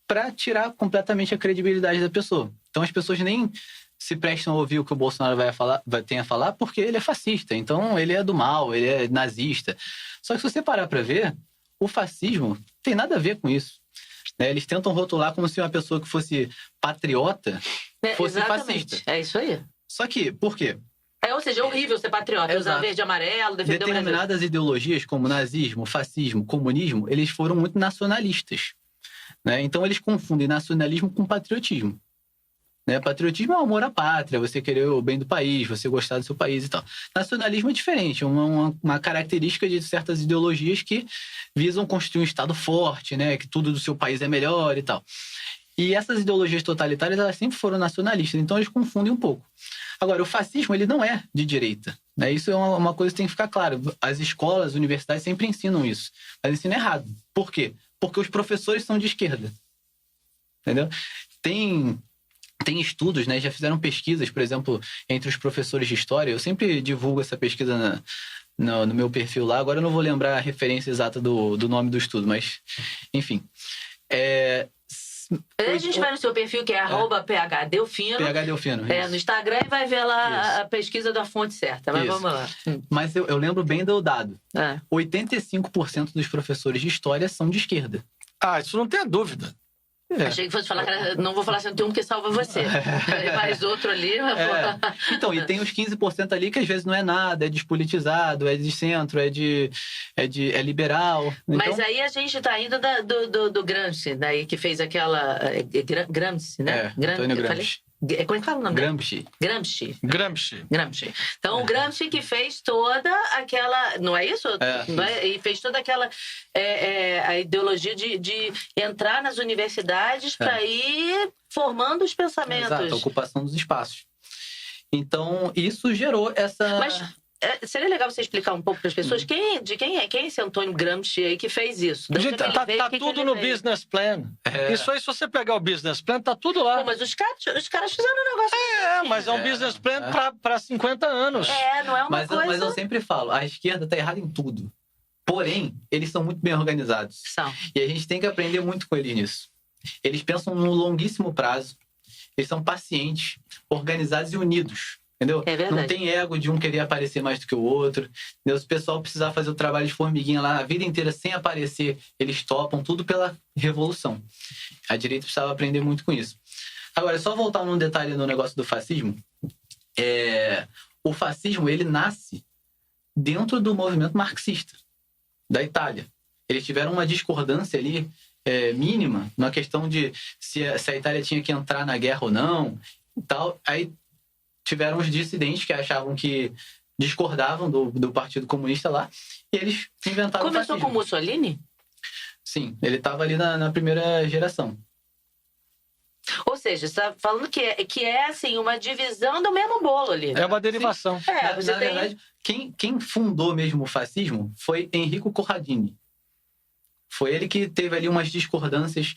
para tirar completamente a credibilidade da pessoa. Então as pessoas nem se prestam a ouvir o que o Bolsonaro tem a falar, porque ele é fascista, então ele é do mal, ele é nazista. Só que se você parar para ver, o fascismo tem nada a ver com isso. Eles tentam rotular como se uma pessoa que fosse patriota fosse fascista. É isso aí. Só que, por quê? Ou seja, é horrível ser patriota, usar verde e amarelo, defender o Brasil. Determinadas ideologias, como nazismo, fascismo, comunismo, eles foram muito nacionalistas. Né? Então, eles confundem nacionalismo com patriotismo. Né? Patriotismo é o amor à pátria, você querer o bem do país, você gostar do seu país e tal. Nacionalismo é diferente, é uma característica de certas ideologias que visam construir um Estado forte, né? Que tudo do seu país é melhor e tal. E essas ideologias totalitárias, elas sempre foram nacionalistas, então eles confundem um pouco. Agora, o fascismo, ele não é de direita. Né? Isso é uma coisa que tem que ficar claro. As escolas, as universidades sempre ensinam isso. Mas ensinam errado. Por quê? Porque os professores são de esquerda. Entendeu? Tem estudos, né? Já fizeram pesquisas, por exemplo, entre os professores de história. Eu sempre divulgo essa pesquisa no meu perfil lá. Agora eu não vou lembrar a referência exata do nome do estudo, mas, enfim. A gente vai no seu perfil, que é @phdelfino. phdelfino. No Instagram, e vai ver lá a pesquisa da fonte certa. Mas vamos lá. Mas eu lembro bem do dado. 85% dos professores de história são de esquerda. Isso não tem dúvida. Achei que fosse falar que não vou falar 101 porque salva você. Mais outro ali. Então, e tem os 15% ali que às vezes não é nada, é despolitizado, é de centro, é liberal. Mas aí a gente tá indo do Gramsci, daí que fez aquela. Gramsci, né? Antônio Gramsci. Como é que fala o nome Gramsci. Então, o Gramsci que fez toda aquela... Não é isso? E fez toda aquela a ideologia de entrar nas universidades para ir formando os pensamentos. Exato, a ocupação dos espaços. Então, isso gerou essa... Mas seria legal você explicar um pouco para as pessoas quem é esse Antônio Gramsci aí que fez isso? Gente, tá tudo no business plan. Isso aí, se você pegar o business plan, tá tudo lá. Pô, mas os caras fizeram um negócio... Mas é um business plan para 50 anos. Não é uma coisa... Mas eu sempre falo, a esquerda tá errada em tudo. Porém, eles são muito bem organizados. São. E a gente tem que aprender muito com eles nisso. Eles pensam no longuíssimo prazo. eles são pacientes, organizados e unidos. Entendeu? É verdade. Não tem ego de um querer aparecer mais do que o outro. Entendeu? Se o pessoal precisar fazer o trabalho de formiguinha lá a vida inteira sem aparecer, eles topam tudo pela revolução. A direita precisava aprender muito com isso. Agora, só voltar num detalhe no negócio do fascismo. O fascismo, ele nasce dentro do movimento marxista da Itália. Eles tiveram uma discordância ali mínima na questão de se a Itália tinha que entrar na guerra ou não e tal. Aí tiveram os dissidentes que achavam que discordavam do Partido Comunista lá, e eles inventaram o fascismo. Começou com Mussolini? Sim, ele estava ali na primeira geração. Ou seja, você está falando que é assim, uma divisão do mesmo bolo ali. É uma derivação. Na Você tem... verdade, quem fundou mesmo o fascismo foi Enrico Corradini. Foi ele que teve ali umas discordâncias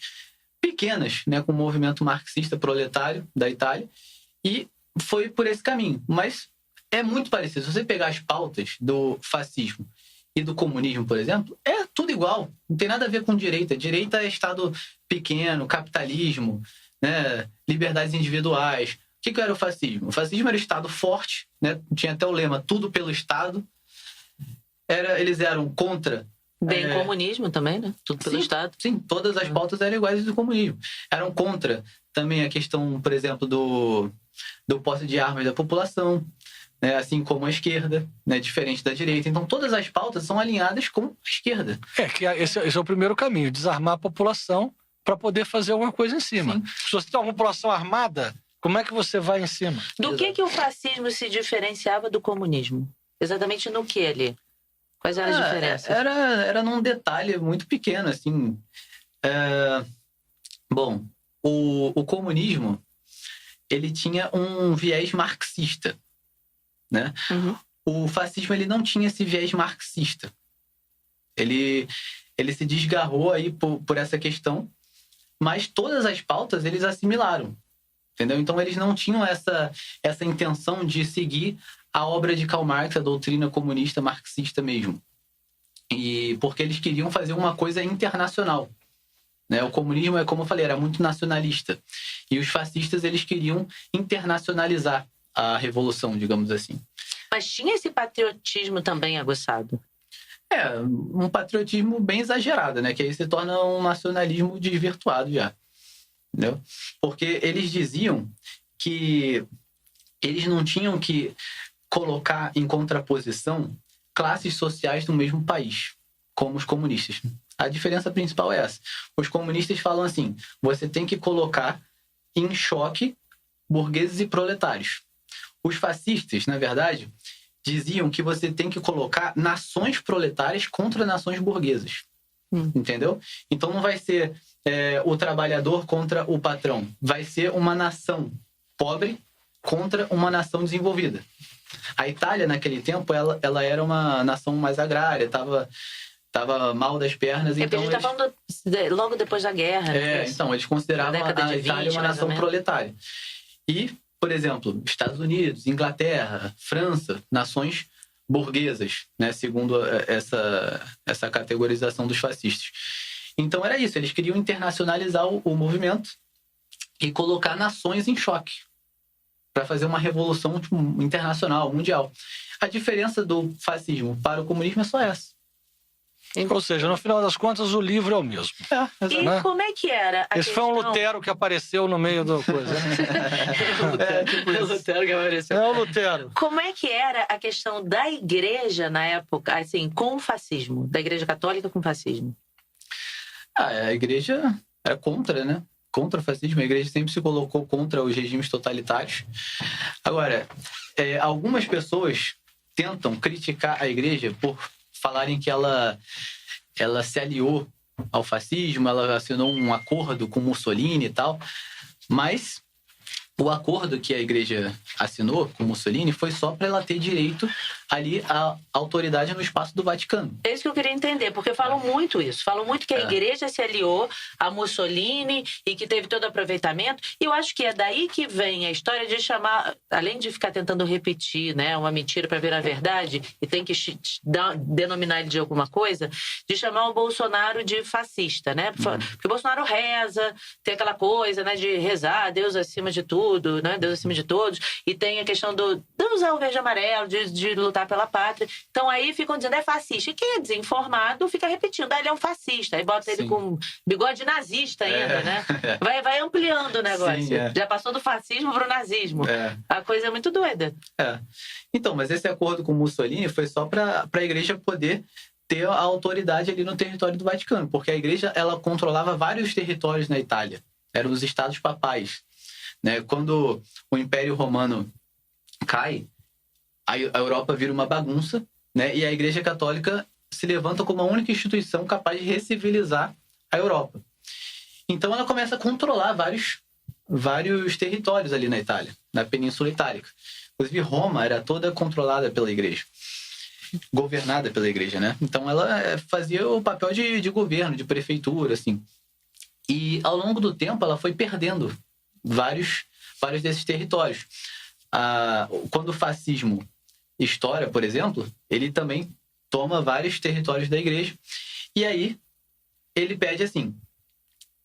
pequenas, né, com o movimento marxista proletário da Itália, e foi por esse caminho. Mas é muito parecido. Se você pegar as pautas do fascismo e do comunismo, por exemplo, é tudo igual. Não tem nada a ver com direita. Direita é Estado pequeno, capitalismo, né, liberdades individuais. O que era o fascismo? O fascismo era o Estado forte, né? Tinha até o lema, tudo pelo Estado. Eles eram contra... Bem, comunismo também, né? Tudo pelo Estado. Sim, todas as pautas eram iguais do comunismo. Eram contra também a questão, por exemplo, do posse de armas da população, né? Assim como a esquerda, né? Diferente da direita. Então, todas as pautas são alinhadas com a esquerda. Esse é o primeiro caminho, desarmar a população para poder fazer alguma coisa em cima. Sim. Se você tem uma população armada, como é que você vai em cima? Do que o fascismo se diferenciava do comunismo? Exatamente no que ali? Quais eram as diferenças? Era num detalhe muito pequeno, assim. Bom, o comunismo, ele tinha um viés marxista, né? Uhum. O fascismo, ele não tinha esse viés marxista. Ele se desgarrou aí por essa questão, mas todas as pautas eles assimilaram, entendeu? Então eles não tinham essa intenção de seguir a obra de Karl Marx, a doutrina comunista marxista mesmo. E porque eles queriam fazer uma coisa internacional, né? O comunismo, como eu falei, era muito nacionalista. E os fascistas, eles queriam internacionalizar a revolução, digamos assim. Mas tinha esse patriotismo também aguçado? Um patriotismo bem exagerado, né? Que aí se torna um nacionalismo desvirtuado já, entendeu? Porque eles diziam que eles não tinham que colocar em contraposição classes sociais do mesmo país, como os comunistas. A diferença principal é essa. Os comunistas falam assim, você tem que colocar em choque burgueses e proletários. Os fascistas, na verdade, diziam que você tem que colocar nações proletárias contra nações burguesas. Entendeu? Então não vai ser o trabalhador contra o patrão. Vai ser uma nação pobre contra uma nação desenvolvida. A Itália, naquele tempo, ela era uma nação mais agrária, estava mal das pernas. Então a gente está falando logo depois da guerra. Né? Então, eles consideravam a Itália uma nação proletária. E, por exemplo, Estados Unidos, Inglaterra, França, nações burguesas, né, segundo essa categorização dos fascistas. Então era isso, eles queriam internacionalizar o movimento e colocar nações em choque para fazer uma revolução internacional, mundial. A diferença do fascismo para o comunismo é só essa. Ou seja, no final das contas, o livro é o mesmo. E né? como é que era a Esse questão... foi um Lutero que apareceu no meio da coisa. o Lutero que apareceu. É o Lutero. Como é que era a questão da igreja na época, assim, com o fascismo? Da igreja católica com o fascismo? A igreja era contra, né? Contra o fascismo. A igreja sempre se colocou contra os regimes totalitários. Agora, algumas pessoas tentam criticar a igreja por falarem que ela se aliou ao fascismo, ela assinou um acordo com Mussolini e tal, mas o acordo que a igreja assinou com Mussolini foi só para ela ter direito ali à autoridade no espaço do Vaticano. É isso que eu queria entender, porque falam muito isso. Falam muito que a igreja se aliou a Mussolini e que teve todo aproveitamento. E eu acho que é daí que vem a história de chamar, além de ficar tentando repetir, né, uma mentira para virar verdade, e tem que denominar ele de alguma coisa, de chamar o Bolsonaro de fascista, né? Porque o Bolsonaro reza, tem aquela coisa, né, de rezar, Deus acima de tudo, né? Deus acima de todos. E tem a questão de usar o verde e amarelo, de lutar pela pátria. Então aí ficam dizendo é fascista. E quem é desinformado fica repetindo, ele é um fascista. Aí bota ele com bigode nazista ainda, né? Vai ampliando o negócio. Sim, Já passou do fascismo pro nazismo. A coisa é muito doida. Então, mas esse acordo com Mussolini foi só para a igreja poder ter a autoridade ali no território do Vaticano, porque a igreja ela controlava vários territórios na Itália. Eram os estados papais, né? Quando o Império Romano cai, a Europa vira uma bagunça, né? E a Igreja Católica se levanta como a única instituição capaz de recivilizar a Europa. Então ela começa a controlar vários territórios ali na Itália, na Península Itálica. Inclusive Roma era toda controlada pela Igreja, governada pela Igreja, né? Então ela fazia o papel de governo, de prefeitura, assim. E ao longo do tempo ela foi perdendo vários desses territórios. Quando o fascismo estoura, por exemplo, ele também toma vários territórios da igreja. E aí ele pede assim: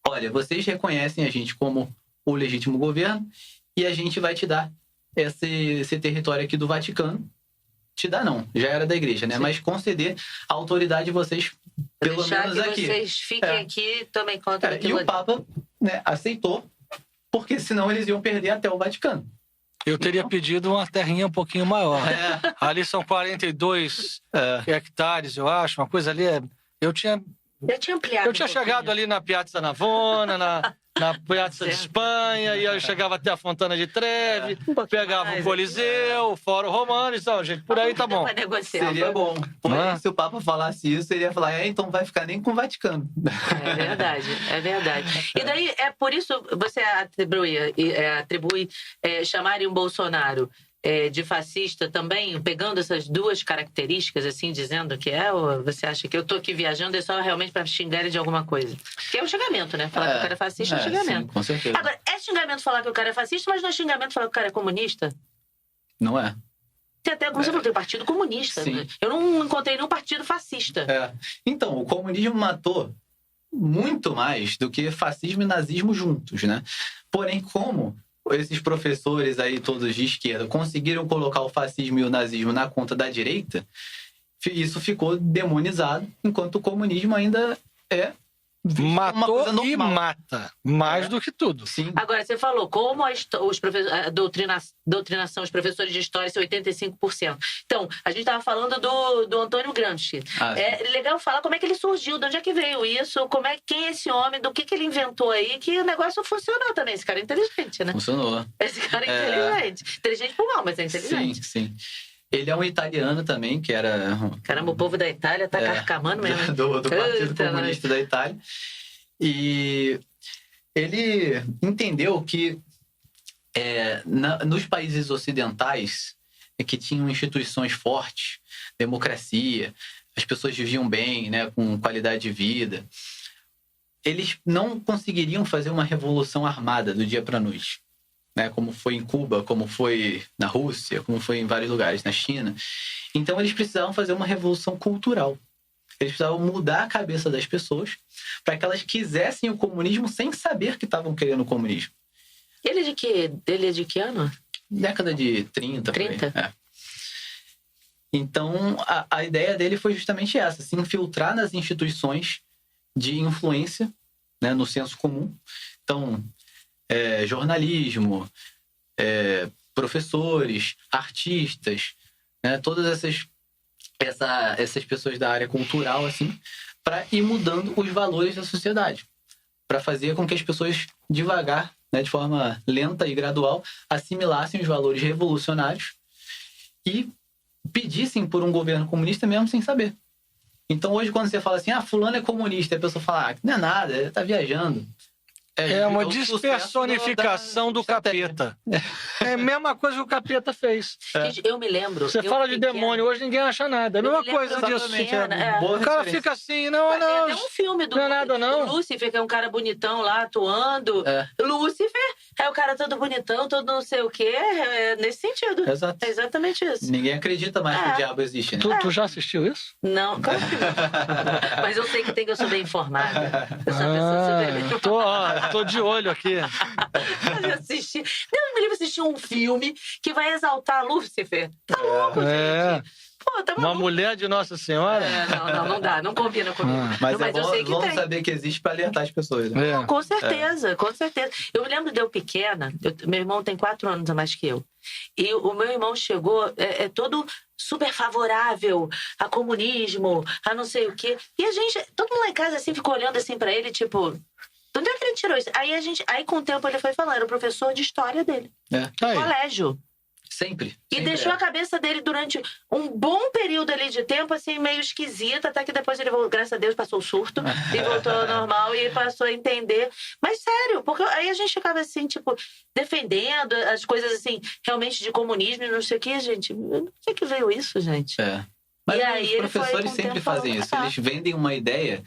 olha, vocês reconhecem a gente como o legítimo governo e a gente vai te dar esse território aqui do Vaticano. Te dá não, já era da igreja, né? Sim. Mas conceder a autoridade de vocês, pelo deixar menos que aqui. Vocês fiquem aqui e tomem conta daquilo. E o Papa, né, aceitou, porque senão eles iam perder até o Vaticano. Eu teria pedido uma terrinha um pouquinho maior. Ali são 42 hectares, eu acho. Uma coisa ali Eu tinha ampliado. Eu tinha chegado ali na Piazza Navona, na Piazza de Espanha, e eu chegava até a Fontana de Trevi, pegava o Coliseu, o Fórum Romano, então, gente, por aí tá bom. Seria bom. Porém, se o Papa falasse isso, ele ia falar, então vai ficar nem com o Vaticano. É verdade, é verdade. E daí, é por isso você atribui chamarem o Bolsonaro de fascista também, pegando essas duas características, assim, dizendo que ou você acha que eu tô aqui viajando é só realmente para xingar ele de alguma coisa? Porque é um xingamento, né? Falar que o cara é fascista é um xingamento. Sim, com certeza. Agora, é xingamento falar que o cara é fascista, mas não é xingamento falar que o cara é comunista? Não é. Tem até, como você falou, tem o Partido Comunista. Né? Eu não encontrei nenhum partido fascista. Então, o comunismo matou muito mais do que fascismo e nazismo juntos, né? Porém, como esses professores aí todos de esquerda conseguiram colocar o fascismo e o nazismo na conta da direita, isso ficou demonizado, enquanto o comunismo ainda matou e mata mais do que tudo. Sim. Agora, você falou como a doutrinação, os professores de história, são 85%. Então, a gente estava falando do Antônio Gramsci. É legal falar como é que ele surgiu, de onde é que veio isso, quem é esse homem, do que ele inventou aí, que o negócio funcionou também. Esse cara é inteligente, né? Funcionou. Esse cara é inteligente. Inteligente por mal, mas é inteligente. Sim. Ele é um italiano também, que era... Caramba, o povo da Itália tá carcamando mesmo. Do Partido Comunista da Itália. E ele entendeu que nos países ocidentais, que tinham instituições fortes, democracia, as pessoas viviam bem, né, com qualidade de vida, eles não conseguiriam fazer uma revolução armada do dia para a noite. Né, como foi em Cuba, como foi na Rússia, como foi em vários lugares, na China. Então, eles precisavam fazer uma revolução cultural. Eles precisavam mudar a cabeça das pessoas para que elas quisessem o comunismo sem saber que estavam querendo o comunismo. Ele é de que ano? Década de 30. 30? Então, a ideia dele foi justamente essa, se infiltrar nas instituições de influência, né, no senso comum. Então, jornalismo, professores, artistas, né, todas essas pessoas da área cultural, assim, para ir mudando os valores da sociedade, para fazer com que as pessoas devagar, né, de forma lenta e gradual, assimilassem os valores revolucionários e pedissem por um governo comunista mesmo sem saber. Então hoje quando você fala assim, fulano é comunista, a pessoa fala, não é nada, ele tá viajando. É uma o sucesso despersonificação do capeta. É a mesma coisa que o capeta fez. Gente, eu me lembro. Você fala de demônio, hoje ninguém acha nada. É a mesma coisa disso. O cara fica assim, não. Tem até um filme do Não é nada, não. Lúcifer, que é um cara bonitão lá atuando. Lúcifer é o cara todo bonitão, todo não sei o quê. É nesse sentido. Exato. É exatamente isso. Ninguém acredita mais que o diabo existe, né? Tu já assistiu isso? Não, claro que não. Mas eu sei que eu sou bem informada. Eu sou uma pessoa super bem informada. Tô de olho aqui. Eu assisti. Deus me livre assistir um filme que vai exaltar Lúcifer. Tá louco, gente. Pô, tá Uma maluco. mulher de Nossa Senhora? Não dá. Não combina comigo. Mas Não, é eu bom, sei que vamos tem. saber que existe pra alertar as pessoas. Né? É. Com certeza, com certeza. Eu me lembro de eu pequena, meu irmão tem 4 anos a mais que eu. E o meu irmão chegou, todo super favorável a comunismo, a não sei o quê. E a gente, todo mundo lá em casa assim, ficou olhando assim pra ele, tipo, de onde é que ele tirou isso? Aí com o tempo ele foi falando, era o professor de história dele, Aí. colégio. Sempre. E deixou a cabeça dele durante um bom período ali de tempo, assim, meio esquisita, até que depois ele, graças a Deus, passou o surto e voltou ao normal e passou a entender. Mas sério, porque aí a gente ficava assim, tipo, defendendo as coisas, assim, realmente de comunismo e não sei o que, gente. Não sei que veio isso, gente. Mas E aí os ele foi, professores com o sempre tempo, fazem falando, isso. Eles vendem uma ideia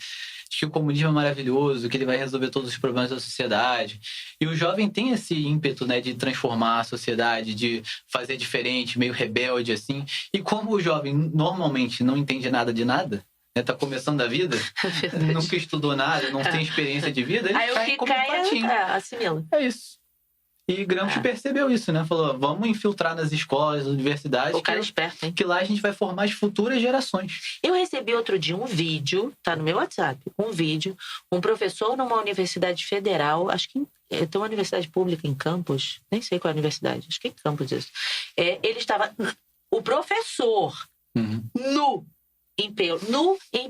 de que o comunismo é maravilhoso, que ele vai resolver todos os problemas da sociedade. E o jovem tem esse ímpeto, né, de transformar a sociedade, de fazer diferente, meio rebelde, assim. E como o jovem normalmente não entende nada de nada, né, tá começando a vida, nunca estudou nada, não tem experiência de vida, ele Aí o cai que como um cai patinho. assimila. É isso. E Gramsci percebeu isso, né? Falou, vamos infiltrar nas escolas, nas universidades, O cara é esperto, hein? que lá a gente vai formar as futuras gerações. Eu recebi outro dia um vídeo, tá no meu WhatsApp, um professor numa universidade federal, acho que tem uma universidade pública em Campos, nem sei qual é a universidade, acho que é em Campos isso. Ele estava, o professor, nu em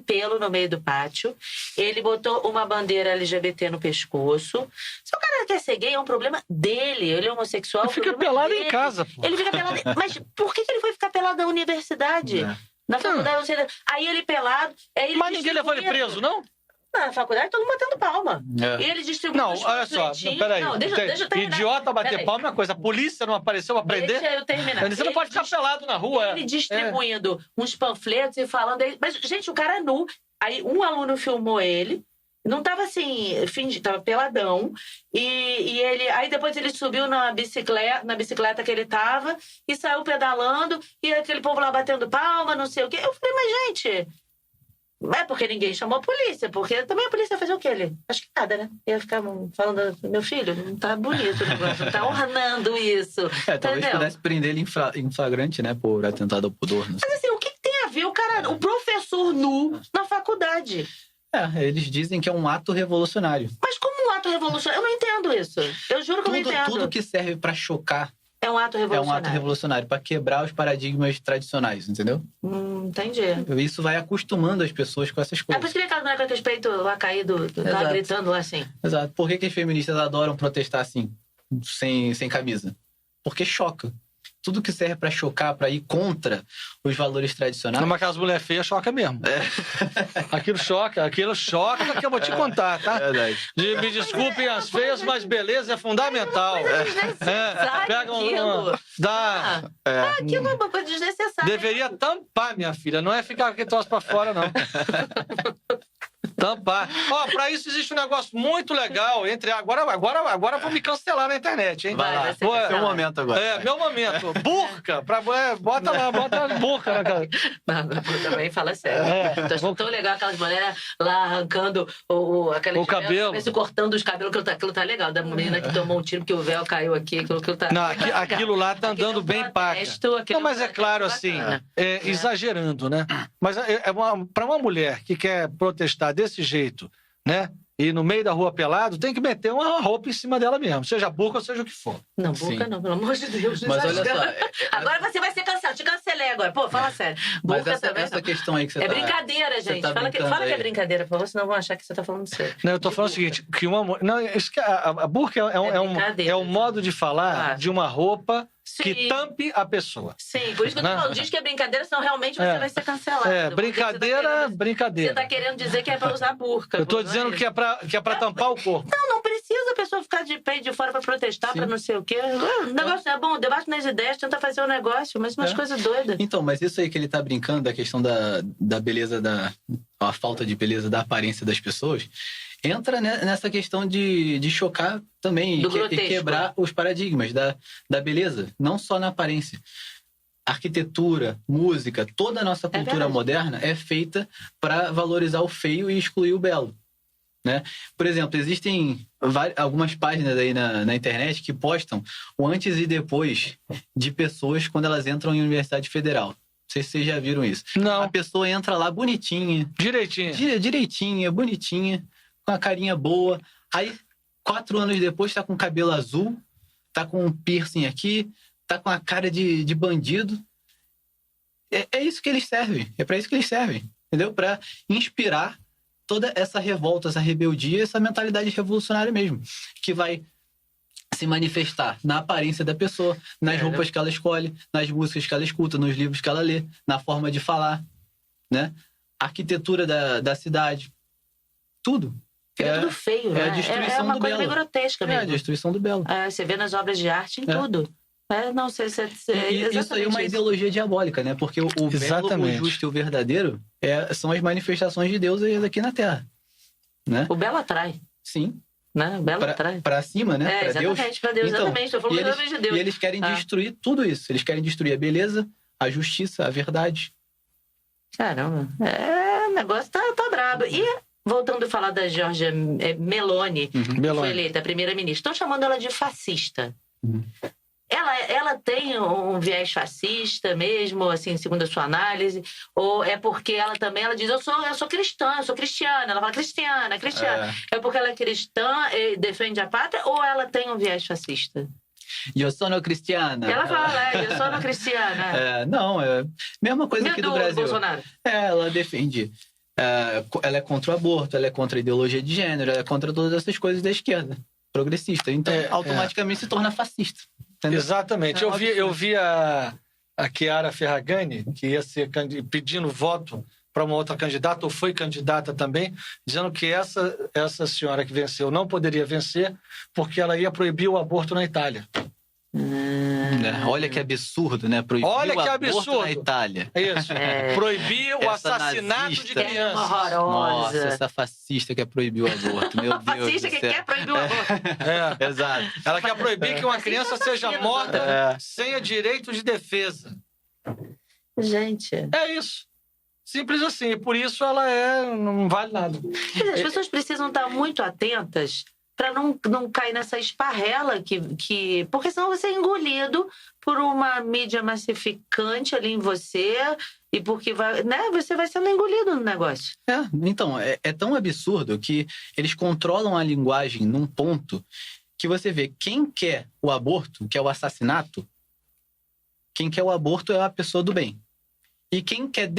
pelo no meio do pátio, ele botou uma bandeira LGBT no pescoço. Se o cara quer ser gay, é um problema dele, ele é homossexual. Ele fica pelado em casa, pô. Ele fica pelado. Mas por que ele foi ficar pelado na universidade? Na faculdade, não sei. Aí ele pelado. Aí ele Mas ninguém levou ele preso, não? Na faculdade, todo mundo batendo palma. E ele distribuiu Não, os olha só, panfletinhos. peraí. Não, deixa eu terminar. Idiota bater Peraí. palma é uma coisa. A polícia não apareceu pra prender? Deixa eu terminar. Você não pode ficar pelado na rua. Ele distribuindo uns panfletos e falando... Mas, gente, o cara é nu. Aí um aluno filmou ele. Não tava assim, tava peladão. E ele... Aí depois ele subiu na bicicleta que ele tava e saiu pedalando. E aquele povo lá batendo palma, não sei o quê. Eu falei, mas, gente... É porque ninguém chamou a polícia, porque também a polícia ia fazer o quê ali? Acho que nada, né? Ia ficar falando, meu filho, não tá bonito o negócio, não tá ornando isso. Talvez entendeu? pudesse prender ele em flagrante, né? Por atentado ao pudor. Não sei. Mas assim, o que tem a ver o professor nu na faculdade? Eles dizem que é um ato revolucionário. Mas como um ato revolucionário? Eu não entendo isso. Eu juro que eu não entendo. Tudo que serve pra chocar é um ato é um revolucionário. ato revolucionário, pra quebrar os paradigmas tradicionais, entendeu? Entendi. Isso vai acostumando as pessoas com essas É por coisas. isso que aquela boneca com aquele peito lá caído, lá gritando lá assim. Exato. Por que as feministas adoram protestar assim, sem camisa? Porque choca. Tudo que serve pra chocar, pra ir contra os valores tradicionais. Mas aquelas mulheres feias choca mesmo. Aquilo choca que eu vou te contar, tá? Verdade. Me desculpem as feias, mas beleza é fundamental. Pega aquilo é uma coisa desnecessária. Deveria tampar, minha filha. Não é ficar com aquele troço pra fora, não. Tampar. Pra isso existe um negócio muito legal. Agora vou me cancelar na internet, hein? Vai ser Seu momento agora. Meu momento. Burca. Bota burca na cara. Não, também fala sério. Tô achando tão legal aquelas mulheres lá arrancando o cabelo. Cortando os cabelos, aquilo tá legal. Da menina que tomou um tiro porque o véu caiu aqui, aquilo tá... Não, aquilo lá tá andando bem paca. Não, mas é claro, assim, exagerando, né? Mas para uma mulher que quer protestar desse jeito, né? E no meio da rua pelado, tem que meter uma roupa em cima dela mesmo. Seja burca ou seja o que for. Não, burca não, pelo amor de Deus. Mas olha só... Agora você vai ser cancelado. Te cancelei agora. Pô, fala sério. Mas Burca também essa questão aí que você é tá... brincadeira, gente. tá Fala que é brincadeira, por favor, senão vão achar que você tá falando sério. Não, eu tô falando o seguinte, que a burca é um modo de falar de uma roupa que tampe a pessoa. Sim, por isso que eu tô falando. Diz que é brincadeira, senão realmente você vai ser cancelado. Brincadeira. Você tá querendo dizer que é pra usar burca. Eu tô dizendo que é pra tampar o corpo. Não precisa pessoa ficar de pé de fora pra protestar, Sim. pra não sei o quê. O negócio é bom, debate nas ideias, tenta fazer um negócio, mas umas coisas doidas. Então, mas isso aí que ele tá brincando, da questão da beleza, a falta de beleza da aparência das pessoas, entra nessa questão de chocar também Do e grotesco. quebrar os paradigmas da beleza, não só na aparência. Arquitetura, música, toda a nossa cultura verdade. moderna é feita para valorizar o feio e excluir o belo. Né? Por exemplo, existem algumas páginas aí na internet que postam o antes e depois de pessoas quando elas entram em Universidade Federal. Não sei se vocês já viram isso. Não. A pessoa entra lá bonitinha, Direitinho. direitinha, bonitinha, com a carinha boa. Aí, 4 anos depois, tá com cabelo azul, tá com um piercing aqui, tá com a cara de bandido. É isso que eles servem. É para isso que eles servem. Entendeu? Para inspirar toda essa revolta, essa rebeldia, essa mentalidade revolucionária mesmo, que vai se manifestar na aparência da pessoa, nas roupas que ela escolhe, nas músicas que ela escuta, nos livros que ela lê, na forma de falar, né? A arquitetura da cidade. Tudo. Fica tudo feio, né? a destruição É uma do coisa belo. meio grotesca É a mesmo. destruição do belo. Você vê nas obras de arte em tudo. Não sei se E isso aí é uma ideologia diabólica, né? Porque o belo, o Exatamente. justo e o verdadeiro são as manifestações de Deus aqui na Terra, né? O belo atrai, Sim. né? O belo atrai. Pra cima, né? Pra Deus. Exatamente, pra Deus, Então, exatamente. Estou falando exatamente de Deus. E eles querem destruir tudo isso. Eles querem destruir a beleza, a justiça, a verdade. Caramba. O negócio tá brabo. E voltando a falar da Giorgia Meloni, que foi Meloni. eleita primeira-ministra, estão chamando ela de fascista. Uhum. Ela tem um viés fascista mesmo, assim, segundo a sua análise? Ou é porque ela diz, eu sou cristã, eu sou cristiana. Ela fala cristiana. É porque ela é cristã e defende a pátria, ou ela tem um viés fascista? Eu sou no cristiana. Ela fala, eu sou no cristiana. Não, é a mesma coisa aqui do Brasil. Bolsonaro. Ela defende. Ela é contra o aborto, ela é contra a ideologia de gênero, ela é contra todas essas coisas da esquerda progressista. Então, automaticamente se torna fascista. Entendeu? Exatamente. Eu vi a Chiara Ferragani, que ia ser pedindo voto para uma outra candidata, ou foi candidata também, dizendo que essa senhora que venceu não poderia vencer porque ela ia proibir o aborto na Itália. Olha que absurdo, né? Proibir Olha que o aborto absurdo. na Itália. É isso. Proibir o Essa assassinato nazista. de crianças. Horrorosa. Nossa, essa fascista quer proibir o aborto. Meu Deus Fascista do que céu. quer proibir o aborto. Exato. Ela quer proibir que uma criança seja assassino, morta sem o direito de defesa. Gente, É isso. Simples assim. E por isso ela não vale nada. as pessoas precisam estar muito atentas para não cair nessa esparrela que... Porque senão você é engolido por uma mídia massificante ali em você e porque você vai sendo engolido no negócio. Então, é tão absurdo que eles controlam a linguagem num ponto que você vê quem quer o aborto, que é o assassinato, quem quer o aborto é a pessoa do bem. E quem quer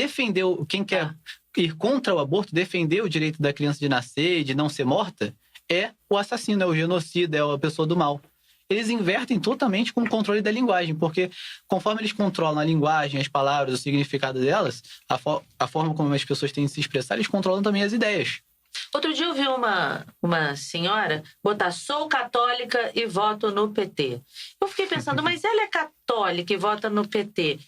quem quer ir contra o aborto, defender o direito da criança de nascer e de não ser morta, é o assassino, é o genocida, é a pessoa do mal. Eles invertem totalmente com o controle da linguagem, porque conforme eles controlam a linguagem, as palavras, o significado delas, a forma como as pessoas têm de se expressar, eles controlam também as ideias. Outro dia eu vi uma senhora botar sou católica e voto no PT. Eu fiquei pensando, mas ela é católica e vota no PT.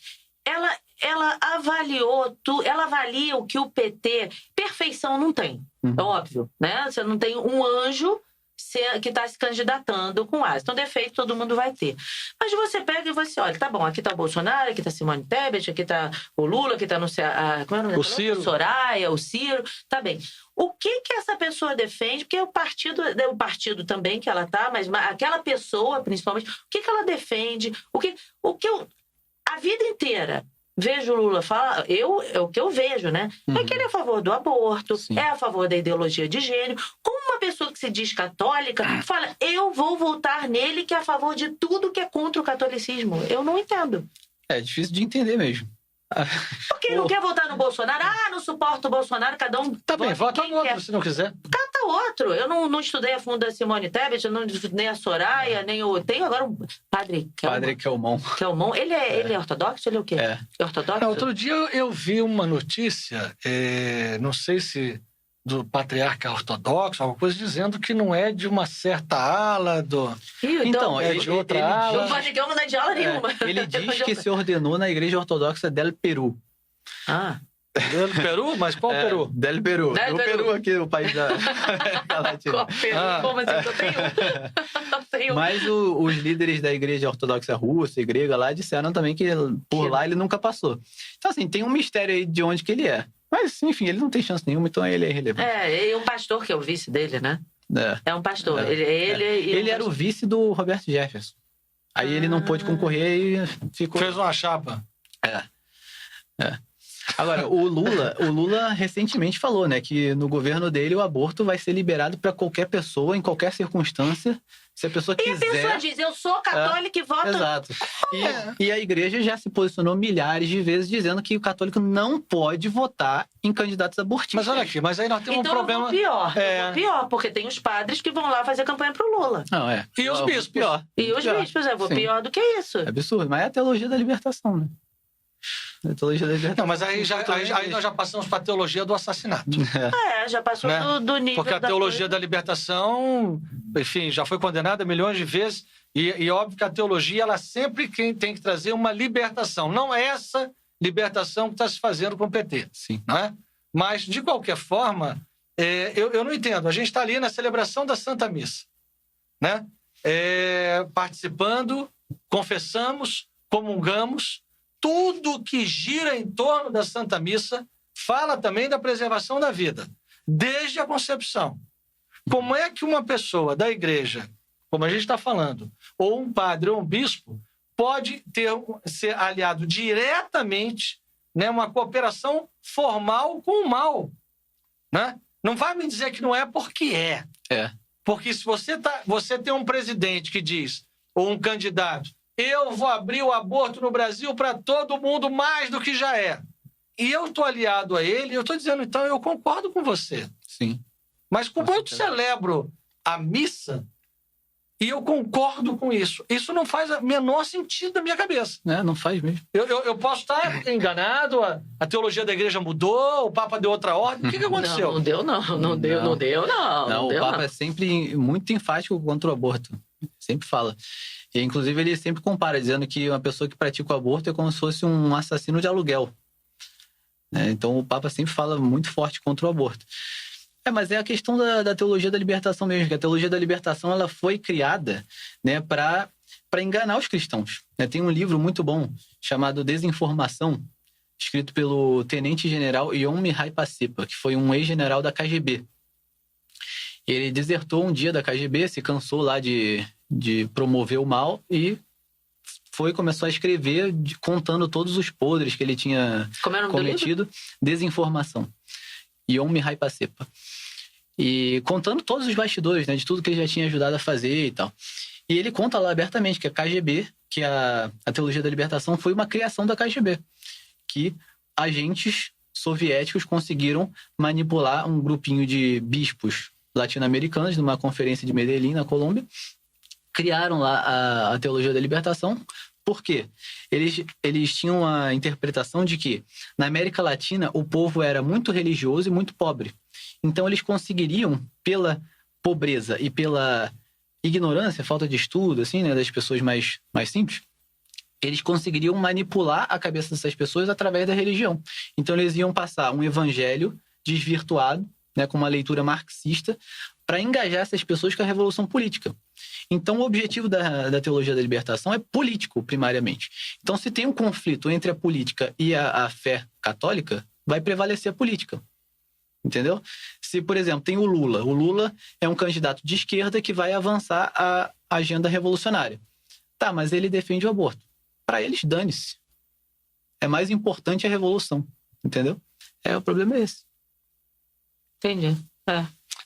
Ela avalia o que o PT... Perfeição não tem, é óbvio, né? Você não tem um anjo que está se candidatando com asa. Então, defeito todo mundo vai ter. Mas você pega e você olha, tá bom, aqui tá o Bolsonaro, aqui tá Simone Tebet, aqui tá o Lula, aqui tá como é o nome O Ciro. Soraya, o Ciro, tá bem. O que essa pessoa defende? Porque o partido também que ela tá, mas aquela pessoa, principalmente, o que ela defende? O que a vida inteira vejo o Lula falar, é o que eu vejo, né? É que ele é a favor do aborto, Sim. é a favor da ideologia de gênero. Como uma pessoa que se diz católica fala, eu vou votar nele que é a favor de tudo que é contra o catolicismo. Eu não entendo. É difícil de entender mesmo. Por que não quer votar no Bolsonaro? Não suporto o Bolsonaro, cada um Tá bem, vota quem no outro quer. se não quiser. Cata outro. Eu não estudei a fundo a Simone Tebet, eu não estudei a Soraya, nem o... Tem agora um Padre Kelmon. Kelmon. Ele é ortodoxo? Ele é o quê? É. Ortodoxo? Outro dia eu vi uma notícia, não sei se do patriarca ortodoxo, alguma coisa dizendo que não é de uma certa ala do... Então, é de outra ala. Não pode ninguém mudar de ala nenhuma. Ele diz que se ordenou na Igreja Ortodoxa del Peru. Ah, Do Peru? Mas qual Peru? Del Peru. Del O Peru. Peru aqui, o país da América Latina. como assim? Só tem um. Só tem um. Mas os líderes da Igreja Ortodoxa Russa e grega lá disseram também que por lá ele nunca passou. Então, assim, tem um mistério aí de onde que ele é. Mas, enfim, ele não tem chance nenhuma, então ele é irrelevante. E um pastor, que é o vice dele, né? É. É um pastor. É. Ele era o vice do Roberto Jefferson. Aí ele não pôde concorrer e ficou... Fez uma chapa. É. Agora, o Lula recentemente falou, né, que no governo dele o aborto vai ser liberado para qualquer pessoa, em qualquer circunstância, se a pessoa E a quiser. pessoa diz, eu sou católica e voto... Exato. E a igreja já se posicionou milhares de vezes dizendo que o católico não pode votar em candidatos abortistas. Mas olha aqui, mas aí nós temos Então um problema... eu vou pior. É. Eu vou pior, porque tem os padres que vão lá fazer campanha pro Lula. Não, é. E os bispos? Pior. E os Pior. bispos, eu vou Sim. pior do que isso. É absurdo, mas é a teologia da libertação, né? A teologia da libertação. Não, mas aí nós já passamos para a teologia do assassinato. Já passou Né? do nível Porque a da teologia coisa. da libertação, enfim, já foi condenada milhões de vezes. E óbvio que a teologia, ela sempre tem que trazer uma libertação. Não é essa libertação que está se fazendo com o PT. Sim. Não é? Mas, de qualquer forma, eu não entendo. A gente está ali na celebração da Santa Missa, né? Participando, confessamos, comungamos. Tudo que gira em torno da Santa Missa fala também da preservação da vida, desde a concepção. Como é que uma pessoa da igreja, como a gente está falando, ou um padre ou um bispo, pode ser aliado diretamente, né, uma cooperação formal com o mal? Né? Não vai me dizer que não é porque é. Porque se você tem um presidente que diz, ou um candidato, eu vou abrir o aborto no Brasil para todo mundo mais do que já é. E eu estou aliado a ele, eu estou dizendo, então, eu concordo com você. Sim. Mas como eu celebro a missa, e eu concordo com isso, isso não faz o menor sentido na minha cabeça. Não faz mesmo. Eu posso estar enganado, a teologia da igreja mudou, o Papa deu outra ordem. O que aconteceu? Não deu, não deu. Não, o Papa é sempre muito enfático contra o aborto. Sempre fala. E, inclusive, ele sempre compara, dizendo que uma pessoa que pratica o aborto é como se fosse um assassino de aluguel. Então, o Papa sempre fala muito forte contra o aborto. Mas é a questão da teologia da libertação mesmo, que a teologia da libertação ela foi criada, né, para enganar os cristãos. Tem um livro muito bom chamado Desinformação, escrito pelo tenente-general Ion Mihai Pacepa, que foi um ex-general da KGB. Ele desertou um dia da KGB, se cansou lá de promover o mal e começou a escrever contando todos os podres que ele tinha cometido. Desinformação. Ion Mihai Pacepa. E contando todos os bastidores, né, de tudo que ele já tinha ajudado a fazer e tal. E ele conta lá abertamente que a KGB, que a teologia da libertação foi uma criação da KGB, que agentes soviéticos conseguiram manipular um grupinho de bispos latino-americanos numa conferência de Medellín, na Colômbia. Criaram lá a teologia da libertação. Por quê? Eles tinham a interpretação de que na América Latina o povo era muito religioso e muito pobre. Então eles conseguiriam, pela pobreza e pela ignorância, falta de estudo, assim, né, das pessoas mais simples, eles conseguiriam manipular a cabeça dessas pessoas através da religião. Então eles iam passar um evangelho desvirtuado, né, com uma leitura marxista, para engajar essas pessoas com a revolução política. Então, o objetivo da teologia da libertação é político, primariamente. Então, se tem um conflito entre a política e a fé católica, vai prevalecer a política. Entendeu? Se, por exemplo, tem o Lula é um candidato de esquerda que vai avançar a agenda revolucionária. Tá, mas ele defende o aborto. Para eles, dane-se. É mais importante a revolução. Entendeu? O problema é esse. Entendi.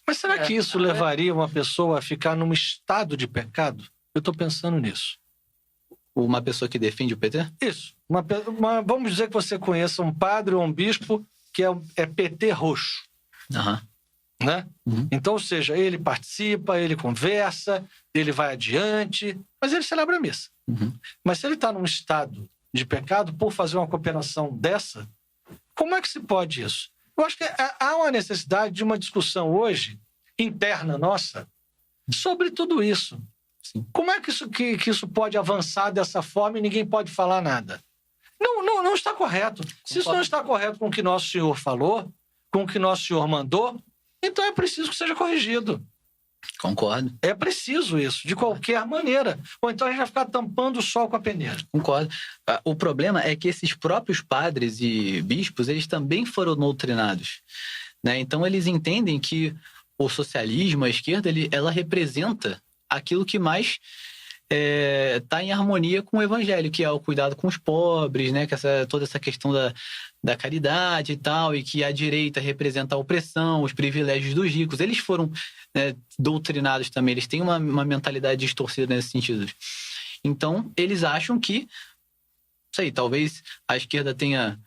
Mas será que isso levaria uma pessoa a ficar num estado de pecado? Eu estou pensando nisso. Uma pessoa que defende o PT? Isso. Vamos dizer que você conheça um padre ou um bispo que é PT roxo. Né? Então, ou seja, ele participa, ele conversa, ele vai adiante, mas ele celebra a missa. Mas se ele está num estado de pecado por fazer uma cooperação dessa, como é que se pode isso? Eu acho que há uma necessidade de uma discussão hoje, interna nossa, sobre tudo isso. Sim. Como é que isso pode avançar dessa forma e ninguém pode falar nada? Não está correto. Se isso não está correto com o que Nosso Senhor falou, com o que Nosso Senhor mandou, então é preciso que seja corrigido. Concordo. É preciso isso, de qualquer maneira. Ou então a gente vai ficar tampando o sol com a peneira. Concordo. O problema é que esses próprios padres e bispos, eles também foram doutrinados, né? Então eles entendem que o socialismo, a esquerda, ela representa aquilo que mais está em harmonia com o evangelho, que é o cuidado com os pobres, né? Que toda essa questão da caridade e tal, e que a direita representa a opressão, os privilégios dos ricos. Eles foram, né, doutrinados também, eles têm uma mentalidade distorcida nesse sentido. Então, eles acham que, sei, talvez a esquerda tenha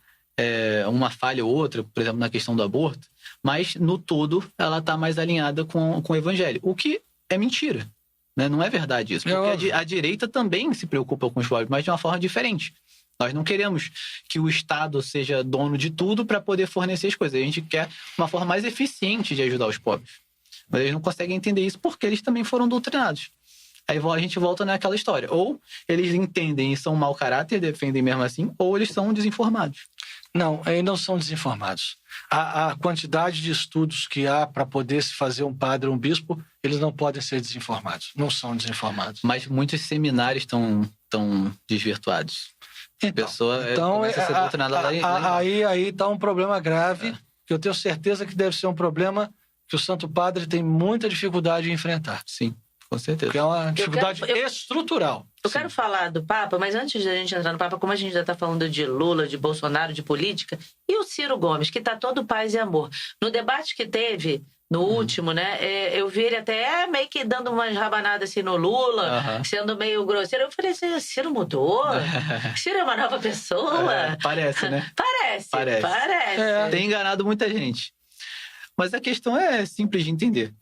uma falha ou outra, por exemplo, na questão do aborto, mas no todo ela está mais alinhada com o evangelho, o que é mentira. Né? Não é verdade isso, porque a direita também se preocupa com os pobres, mas de uma forma diferente. Nós não queremos que o Estado seja dono de tudo para poder fornecer as coisas. A gente quer uma forma mais eficiente de ajudar os pobres. Mas eles não conseguem entender isso porque eles também foram doutrinados. Aí a gente volta naquela história. Ou eles entendem e são mau caráter, defendem mesmo assim, ou eles são desinformados. Não, eles não são desinformados. A quantidade de estudos que há para poder se fazer um padre ou um bispo, eles não podem ser desinformados. Não são desinformados. Mas muitos seminários estão desvirtuados. Então, a pessoa começa a ser doutrinada lá. Aí está um problema grave, que eu tenho certeza que deve ser um problema que o Santo Padre tem muita dificuldade em enfrentar. Sim, com certeza. Porque é uma dificuldade estrutural. Eu quero falar do Papa, mas antes de a gente entrar no Papa, como a gente já está falando de Lula, de Bolsonaro, de política, e o Ciro Gomes, que está todo paz e amor. No debate que teve, no último, né, eu vi ele até meio que dando umas rabanadas assim no Lula, sendo meio grosseiro. Eu falei assim, Ciro mudou? Ciro é uma nova pessoa? Parece, né? Parece. Tem enganado muita gente. Mas a questão é simples de entender.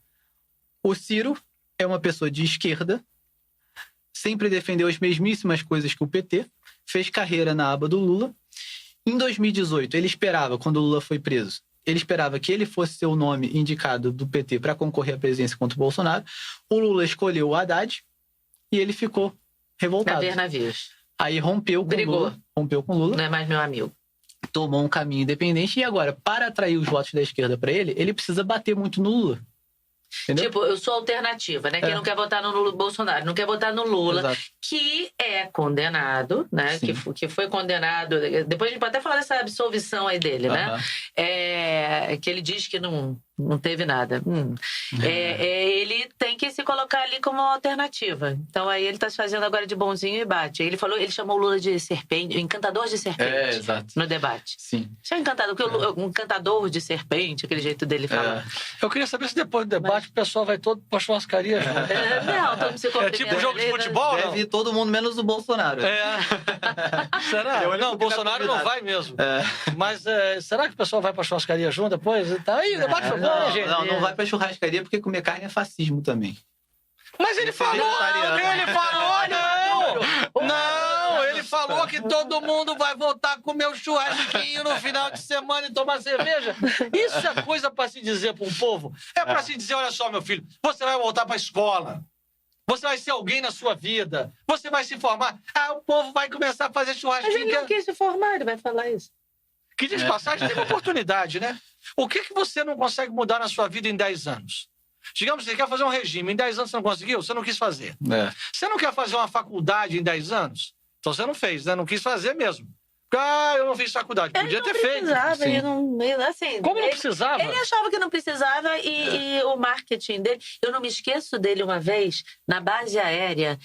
O Ciro é uma pessoa de esquerda, sempre defendeu as mesmíssimas coisas que o PT, fez carreira na aba do Lula. Em 2018, ele esperava, quando o Lula foi preso, ele esperava que ele fosse ser o nome indicado do PT para concorrer à presidência contra o Bolsonaro. O Lula escolheu o Haddad e ele ficou revoltado. Navios. Aí rompeu com o Lula. Não é mais meu amigo. Tomou um caminho independente e agora, para atrair os votos da esquerda para ele precisa bater muito no Lula. Entendeu? Tipo, eu sou alternativa, né? Quem não quer votar no Lula, Bolsonaro, não quer votar no Lula, Exato. que é condenado, né? Que foi condenado. Depois a gente pode até falar dessa absolvição aí dele, né? Que ele diz que não teve nada. Ele tem que se colocar ali como alternativa. Então aí ele tá se fazendo agora de bonzinho e bate. Ele chamou o Lula de serpente, encantador de serpente, exato. no debate. Sim. Isso é encantador, porque um encantador de serpente, aquele jeito dele falar. Eu queria saber se depois do debate o pessoal vai todo pra churrascaria. Não, todo mundo se cumprimenta. Tipo jogo de futebol, não? Deve ir todo mundo menos o Bolsonaro. Será? Não, o Bolsonaro não vai mesmo. Mas será que o pessoal vai pra churrascaria junto depois? Tá aí, o debate foi bom, gente. Não vai pra churrascaria porque comer carne é fascismo também. Mas ele falou, não, ele falou que todo mundo vai voltar a comer o churrasquinho no final de semana e tomar cerveja. Isso é coisa pra se dizer pra um povo. É pra se dizer, olha só, meu filho, você vai voltar pra escola. Você vai ser alguém na sua vida. Você vai se formar. O povo vai começar a fazer churrasquinho. Mas ele não quis se formar, ele vai falar isso. Que diz passagem, tem uma oportunidade, né? O que você não consegue mudar na sua vida em 10 anos? Digamos que você quer fazer um regime, em 10 anos você não conseguiu, você não quis fazer. Você não quer fazer uma faculdade em 10 anos? Então você não fez, né? Não quis fazer mesmo. Eu não fiz faculdade. Podia ter feito. Ele não assim, Como não precisava? Ele achava que não precisava e o marketing dele... Eu não me esqueço dele uma vez, na base aérea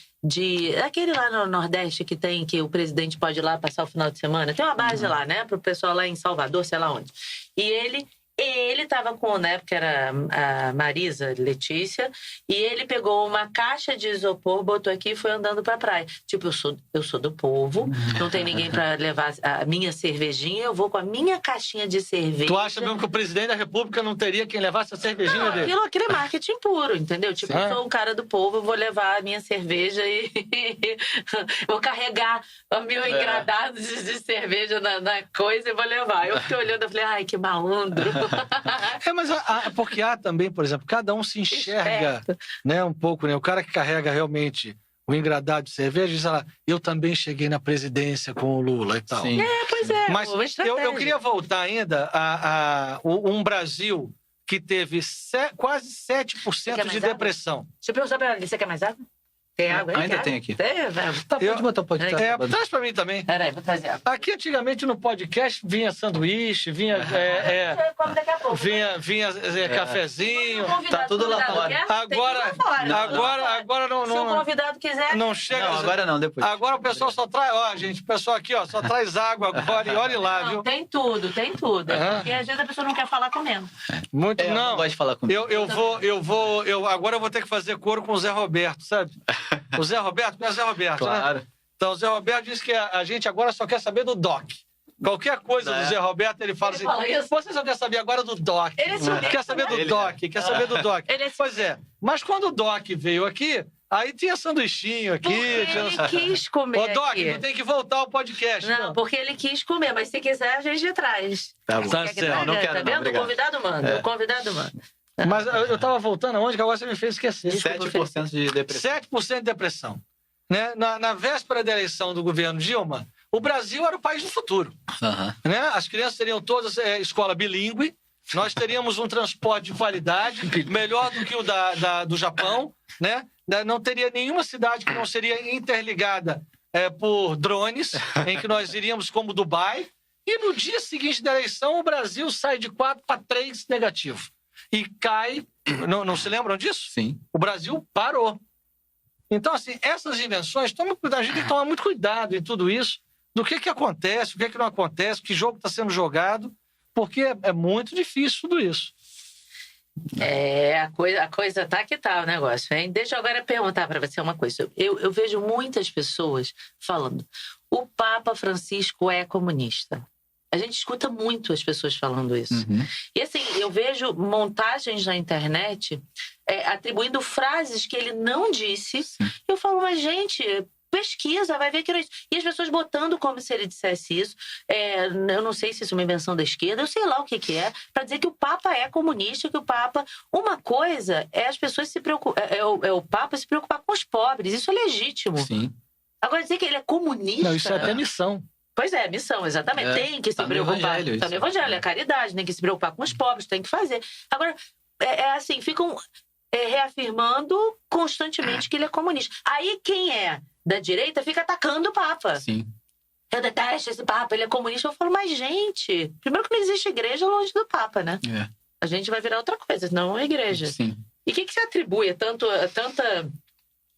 aquele lá no Nordeste que o presidente pode ir lá passar o final de semana. Tem uma base lá, né? Pro pessoal lá em Salvador, sei lá onde. E ele Ele tava com, na época era a Marisa Letícia, e ele pegou uma caixa de isopor, botou aqui e foi andando pra praia. Tipo, eu sou do povo, não tem ninguém pra levar a minha cervejinha, eu vou com a minha caixinha de cerveja. Tu acha mesmo que o presidente da República não teria quem levasse a cervejinha dele? Aquilo é marketing puro, entendeu? Tipo, eu sou um cara do povo, eu vou levar a minha cerveja e vou carregar o meu engradado de cerveja na coisa e vou levar. Eu fiquei olhando e falei, ai, que malandro. Mas porque há também, por exemplo, cada um se enxerga, né, um pouco, né? O cara que carrega realmente o engradado de cerveja diz lá, eu também cheguei na presidência com o Lula e tal. Sim. Pois é. Mas eu queria voltar ainda a um Brasil que teve quase 7% de depressão. Deixa eu perguntar pra ela, você quer mais água? Tem água aí? Ainda tem aqui. Tem, velho. Tá, pode botar, pode estar. Traz pra mim também. Peraí, vou trazer água. Aqui, antigamente, no podcast, vinha sanduíche, vinha Come daqui a pouco. vinha cafezinho. Tá tudo lá fora. Agora Se o não convidado quiser. não chega. Não, agora não, depois. Agora o pessoal só traz, ó, gente, o pessoal aqui, ó, só traz água agora e olhe lá, Não, viu? tem tudo. Porque às vezes a pessoa não quer falar comendo. Muito, Eu não gosto de falar comigo. Agora eu vou ter que fazer coro com o Zé Roberto, sabe? O Zé Roberto, não é Zé Roberto, Claro. né? Então, o Zé Roberto disse que a gente agora só quer saber do DOC. Qualquer coisa do Zé Roberto, ele fala Ele assim, fala isso? vocês só querem saber agora do DOC. Ele é ciumento, Quer saber do né? DOC, quer saber do DOC. Ele é Pois é, mas quando o DOC veio aqui, aí tinha sanduichinho aqui. Porque tinha... ele quis comer. Ô, Doc, aqui. tu tem que voltar ao podcast. Não, porque ele quis comer, mas se quiser, a gente traz. Tá bom. Tá Quer que certo. traga? Não quero, Tá não, vendo? obrigado. O convidado manda. O convidado manda. Mas eu tava voltando aonde que agora você me fez esquecer. 7% de depressão. 7% de depressão. Né? Na véspera da eleição do governo Dilma, o Brasil era o país do futuro. Aham. Né? As crianças teriam todas escola bilíngue, nós teríamos um transporte de qualidade, melhor do que o do Japão, né? Não teria nenhuma cidade que não seria interligada por drones, em que nós iríamos como Dubai, e no dia seguinte da eleição o Brasil sai de 4 para 3 negativo. E cai, não se lembram disso? Sim. O Brasil parou. Então, assim, essas invenções, a gente tem que tomar muito cuidado em tudo isso, do que acontece, o que não acontece, que jogo está sendo jogado, porque é muito difícil tudo isso. A coisa tá que tá o negócio, hein? Deixa eu agora perguntar para você uma coisa. Eu vejo muitas pessoas falando, o Papa Francisco é comunista. A gente escuta muito as pessoas falando isso. Uhum. E assim, eu vejo montagens na internet atribuindo frases que ele não disse. Eu falo, mas gente, pesquisa, vai ver que era isso. E as pessoas botando como se ele dissesse isso. Eu não sei se isso é uma invenção da esquerda, eu sei lá o que é, para dizer que o Papa é comunista, que o Papa... Uma coisa é as pessoas se preocupar... o Papa se preocupar com os pobres, isso é legítimo. Sim. Agora, dizer que ele é comunista... Não, isso é até missão. Pois é, missão, exatamente. Tem que se tá no preocupar. evangelho, Tá no isso. evangelho, é caridade, tem que se preocupar com os pobres, tem que fazer. Agora, assim, ficam reafirmando constantemente que ele é comunista. Aí quem é da direita fica atacando o Papa. Sim. Eu detesto esse Papa, ele é comunista. Eu falo, mas gente, primeiro que não existe igreja longe do Papa, né? A gente vai virar outra coisa, não a igreja. Sim. E o que você atribui a tanta...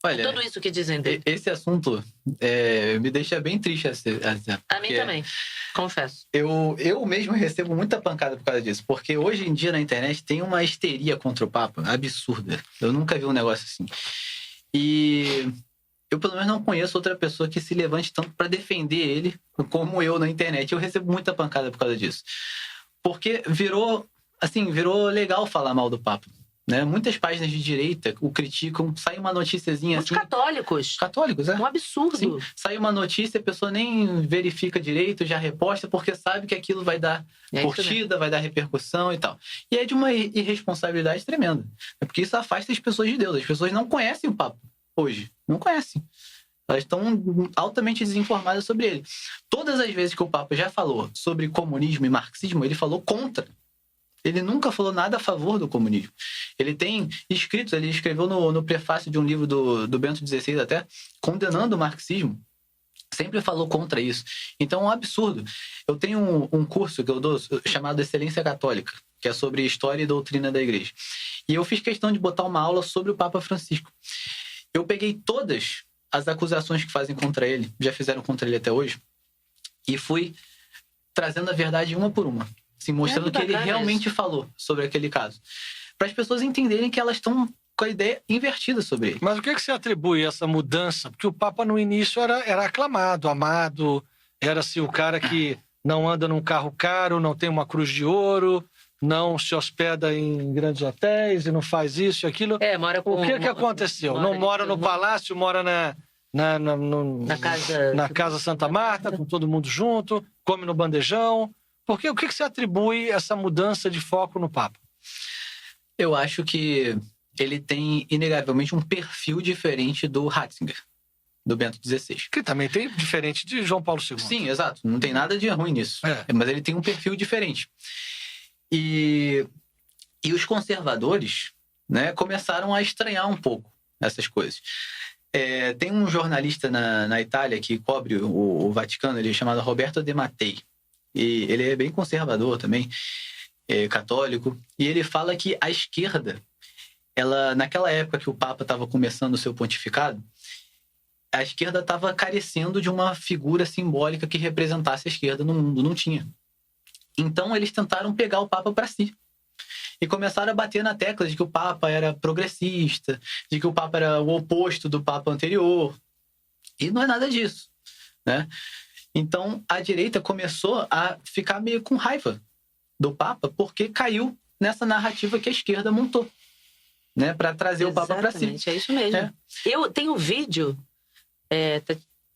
Olha, tudo isso que dizem dele? esse assunto me deixa bem triste. A mim também, confesso. Eu mesmo recebo muita pancada por causa disso, porque hoje em dia na internet tem uma histeria contra o Papa absurda. Eu nunca vi um negócio assim. E eu, pelo menos, não conheço outra pessoa que se levante tanto para defender ele como eu na internet. Eu recebo muita pancada por causa disso. Porque virou legal falar mal do Papa. Né? Muitas páginas de direita o criticam, sai uma noticiazinha Os assim... católicos. Católicos, Um absurdo. Sim. Sai uma notícia, a pessoa nem verifica direito, já reposta, porque sabe que aquilo vai dar curtida, vai dar repercussão e tal. E é de uma irresponsabilidade tremenda. É porque isso afasta as pessoas de Deus. As pessoas não conhecem o Papa hoje. Não conhecem. Elas estão altamente desinformadas sobre ele. Todas as vezes que o Papa já falou sobre comunismo e marxismo, ele falou contra. Ele nunca falou nada a favor do comunismo. Ele tem escritos, ele escreveu no prefácio de um livro do Bento XVI até, condenando o marxismo. Sempre falou contra isso. Então é um absurdo. Eu tenho um curso que eu dou chamado Excelência Católica, que é sobre história e doutrina da igreja. E eu fiz questão de botar uma aula sobre o Papa Francisco. Eu peguei todas as acusações que fazem contra ele, já fizeram contra ele até hoje, e fui trazendo a verdade uma por uma. assim, mostrando o que ele bacana realmente falou sobre aquele caso. Para as pessoas entenderem que elas estão com a ideia invertida sobre ele. Mas o que você atribui a essa mudança? Porque o Papa, no início, era aclamado, amado, era assim, o cara que não anda num carro caro, não tem uma cruz de ouro, não se hospeda em grandes hotéis e não faz isso e aquilo. Mora com... O que aconteceu? Não mora no palácio, mora na Casa Santa Marta, com todo mundo junto, come no bandejão. O que você atribui essa mudança de foco no Papa? Eu acho que ele tem, inegavelmente, um perfil diferente do Ratzinger, do Bento XVI. Que também tem diferente de João Paulo II. Sim, exato. Não tem nada de ruim nisso. Mas ele tem um perfil diferente. E os conservadores, né, começaram a estranhar um pouco essas coisas. Tem um jornalista na Itália que cobre o Vaticano, ele é chamado Roberto De Mattei. E ele é bem conservador também, católico. E ele fala que a esquerda, naquela época que o Papa estava começando o seu pontificado, a esquerda estava carecendo de uma figura simbólica que representasse a esquerda no mundo. Não tinha. Então, eles tentaram pegar o Papa para si. E começaram a bater na tecla de que o Papa era progressista, de que o Papa era o oposto do Papa anterior. E não é nada disso, né? Então, a direita começou a ficar meio com raiva do Papa, porque caiu nessa narrativa que a esquerda montou, né? Para trazer o Papa para si. Exatamente, é isso mesmo. Eu tenho um vídeo...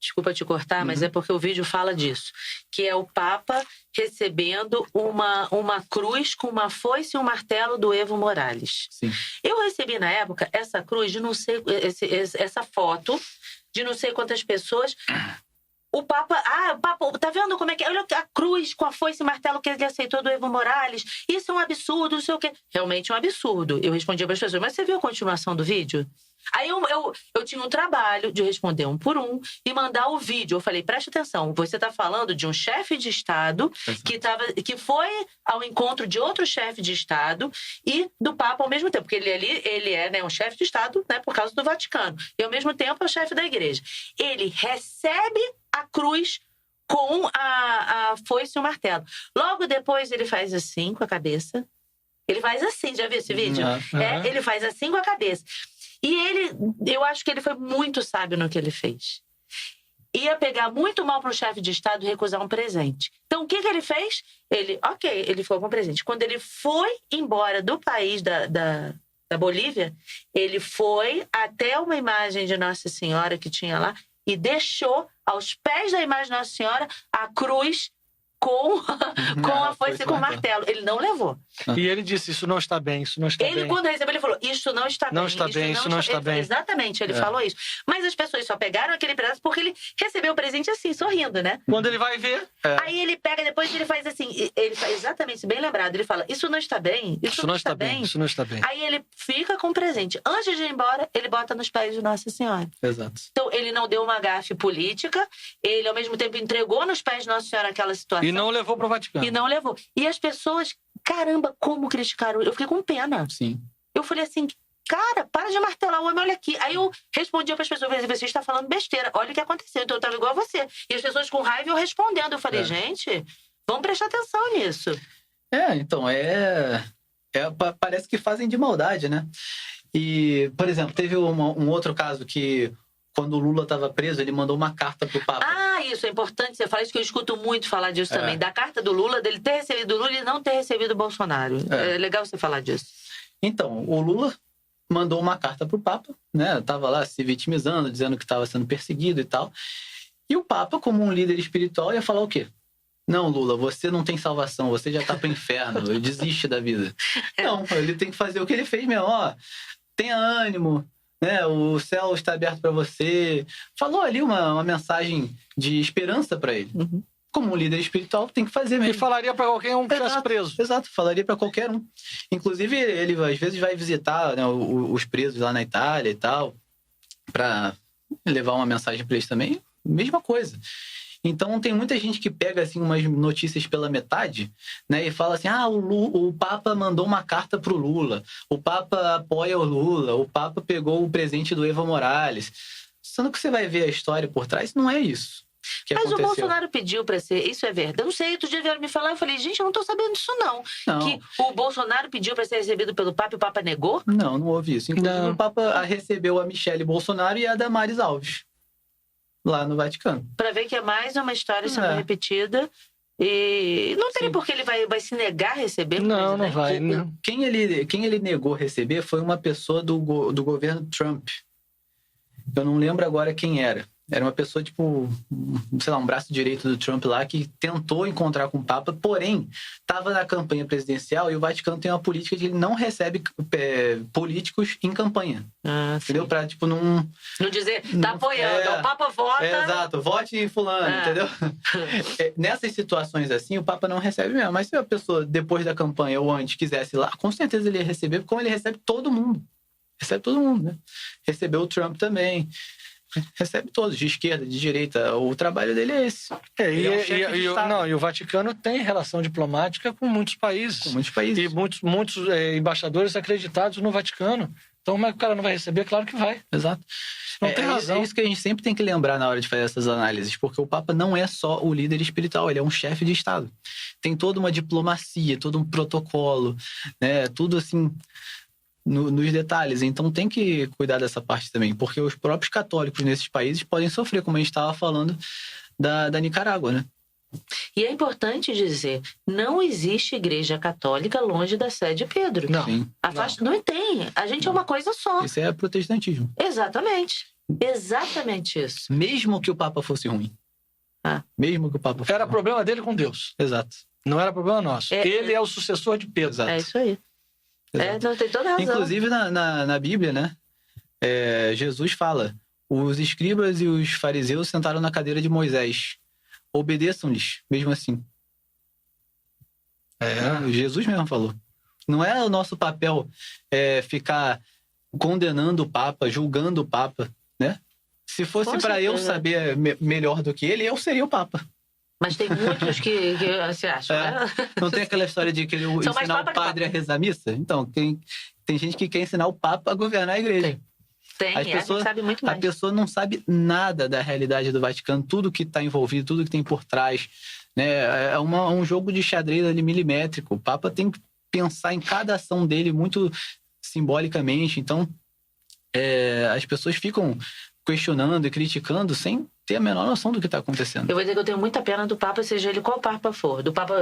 Desculpa te cortar, mas é porque o vídeo fala disso. Que é o Papa recebendo uma cruz com uma foice e um martelo do Evo Morales. Sim. Eu recebi, na época, essa cruz de não sei... Essa foto de não sei quantas pessoas... O Papa, tá vendo como é que é? Olha a cruz com a foice e martelo que ele aceitou do Evo Morales. Isso é um absurdo, não sei o quê. Realmente é um absurdo. Eu respondia para as pessoas, mas você viu a continuação do vídeo? Aí eu tinha um trabalho de responder um por um e mandar o vídeo. Eu falei, presta atenção, você está falando de um chefe de Estado que foi ao encontro de outro chefe de Estado e do Papa ao mesmo tempo. Porque ele é, né, um chefe de Estado, né, por causa do Vaticano. E ao mesmo tempo é o chefe da igreja. Ele recebe a cruz com a foice e o martelo. Logo depois ele faz assim com a cabeça. Ele faz assim, já viu esse vídeo? Ele faz assim com a cabeça. E eu acho que ele foi muito sábio no que ele fez. Ia pegar muito mal para o chefe de Estado recusar um presente. Então, o que ele fez? Ele ficou com um presente. Quando ele foi embora do país da Bolívia, ele foi até uma imagem de Nossa Senhora que tinha lá e deixou aos pés da imagem de Nossa Senhora a cruz com a foice e com o martelo. Ele não levou. E ele disse, isso não está bem, isso não está bem. Ele, quando recebeu, ele falou, isso não está bem. Não está bem, isso não está bem. Exatamente, ele falou isso. Mas as pessoas só pegaram aquele pedaço porque ele recebeu o presente assim, sorrindo, né? Quando ele vai ver... Aí ele pega, depois ele faz assim, ele faz exatamente, bem lembrado, ele fala, isso não está bem, isso não está bem. Isso não está bem. Aí ele fica com o presente. Antes de ir embora, ele bota nos pés de Nossa Senhora. Exato. Então, ele não deu uma gafe política, ele, ao mesmo tempo, entregou nos pés de Nossa Senhora aquela situação. E não levou para o Vaticano. E não levou. E as pessoas, caramba, como criticaram. Eu fiquei com pena. Sim. Eu falei assim, cara, para de martelar o homem, olha aqui. Aí eu respondia para as pessoas, você está falando besteira, olha o que aconteceu. Então eu estava igual a você. E as pessoas com raiva, eu respondendo. Eu falei, gente, vamos prestar atenção nisso. Então, parece que fazem de maldade, né? E, por exemplo, teve um outro caso que, quando o Lula estava preso, ele mandou uma carta pro Papa. Isso é importante você falar isso, que eu escuto muito falar disso também. Da carta do Lula, dele ter recebido o Lula e não ter recebido o Bolsonaro. É legal você falar disso. Então, o Lula mandou uma carta pro Papa, né? Tava lá se vitimizando, dizendo que estava sendo perseguido e tal. E o Papa, como um líder espiritual, ia falar o quê? Não, Lula, você não tem salvação, você já tá pro inferno, desiste da vida. Não, ele tem que fazer o que ele fez mesmo, tenha ânimo, né? O céu está aberto para você. Falou ali uma mensagem de esperança para ele. Como um líder espiritual, tem que fazer mesmo. E falaria para qualquer um que estivesse preso. Exato, falaria para qualquer um. Inclusive, ele às vezes vai visitar, né, os presos lá na Itália e tal, para levar uma mensagem para eles também. Mesma coisa. Então, tem muita gente que pega assim, umas notícias pela metade, né, e fala assim, o Papa mandou uma carta pro Lula, o Papa apoia o Lula, o Papa pegou o presente do Evo Morales. Sendo que você vai ver a história por trás, não é isso. que Mas aconteceu. o Bolsonaro pediu para ser... Isso é verdade. Eu não sei, outro dia vieram me falar, eu falei, gente, eu não tô sabendo disso não. Não. Que o Bolsonaro pediu para ser recebido pelo Papa e o Papa negou? Não houve isso. Inclusive, Não. o Papa recebeu a Michele Bolsonaro e a Damares Alves, lá no Vaticano. Para ver que é mais uma história sendo É. repetida. E não teria Sim. por que ele vai se negar a receber o Não, não presidente? vai. Não. Quem ele negou receber foi uma pessoa do governo Trump. Eu não lembro agora quem era. Era uma pessoa, tipo, sei lá, um braço direito do Trump lá, que tentou encontrar com o Papa, porém, estava na campanha presidencial e o Vaticano tem uma política de ele não recebe políticos em campanha. Entendeu? Pra, tipo, não dizer, tá apoiando, o Papa vota... exato, vote em fulano, entendeu? Nessas situações assim, o Papa não recebe mesmo. Mas se a pessoa, depois da campanha ou antes, quisesse ir lá, com certeza ele ia receber, como ele recebe todo mundo. Recebe todo mundo, né? Recebeu o Trump também. Recebe todos, de esquerda, de direita. O trabalho dele é esse. Ele é um chefe de Estado. E o Vaticano tem relação diplomática com muitos países. Com muitos países. E muitos embaixadores acreditados no Vaticano. Então, como é que o cara não vai receber? Claro que vai. Exato. Não tem razão. É isso que a gente sempre tem que lembrar na hora de fazer essas análises, porque o Papa não é só o líder espiritual, ele é um chefe de Estado. Tem toda uma diplomacia, todo um protocolo, né? Tudo assim... nos detalhes, então tem que cuidar dessa parte também, porque os próprios católicos nesses países podem sofrer, como a gente estava falando da Nicarágua, né? E é importante dizer, não existe igreja católica longe da sede de Pedro. Não. Sim. Não tem, a gente é uma coisa só. Isso é protestantismo. Exatamente isso. Mesmo que o Papa fosse ruim. Mesmo que o Papa fosse Era ruim. problema dele com Deus. Exato. Não era problema nosso. Ele é o sucessor de Pedro. Exato. É isso aí. Exato. Não tem toda razão. Inclusive na Bíblia, né? Jesus fala: os escribas e os fariseus sentaram na cadeira de Moisés. Obedeçam-lhes, mesmo assim. Jesus mesmo falou. Não é o nosso papel ficar condenando o Papa, julgando o Papa, né? Se fosse para eu saber melhor do que ele, eu seria o Papa. Mas tem muitos que se acham, né? Não tem aquela história de que ele ensinar o padre a rezar a missa? Então, tem gente que quer ensinar o Papa a governar a igreja. Tem, a gente sabe muito mais. A pessoa não sabe nada da realidade do Vaticano, tudo que está envolvido, tudo que tem por trás. Né? É um jogo de xadrez ali milimétrico. O Papa tem que pensar em cada ação dele muito simbolicamente. Então, as pessoas ficam questionando e criticando sem ter a menor noção do que está acontecendo. Eu vou dizer que eu tenho muita pena do Papa, seja ele qual Papa for. Do Papa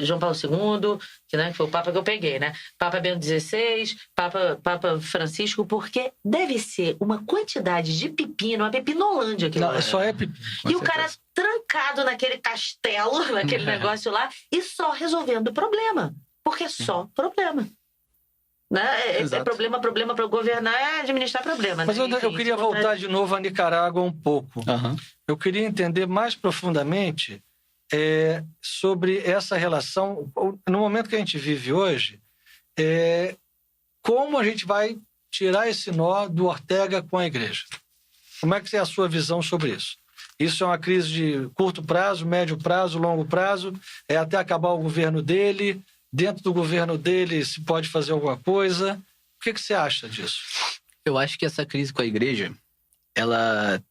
João Paulo II, que foi o Papa que eu peguei, né? Papa Bento XVI, Papa Francisco, porque deve ser uma quantidade de pepino, uma pepinolândia. Não, só é pepino. E o cara trancado naquele castelo, naquele negócio lá, e só resolvendo o problema. Porque é só problema. Né? É problema para governar, é administrar problema. Mas né? eu queria voltar de novo a Nicarágua um pouco. Uhum. Eu queria entender mais profundamente sobre essa relação, no momento que a gente vive hoje, como a gente vai tirar esse nó do Ortega com a igreja. Como é que é a sua visão sobre isso? Isso é uma crise de curto prazo, médio prazo, longo prazo, até acabar o governo dele. Dentro do governo dele se pode fazer alguma coisa. O que você acha disso? Eu acho que essa crise com a igreja, ela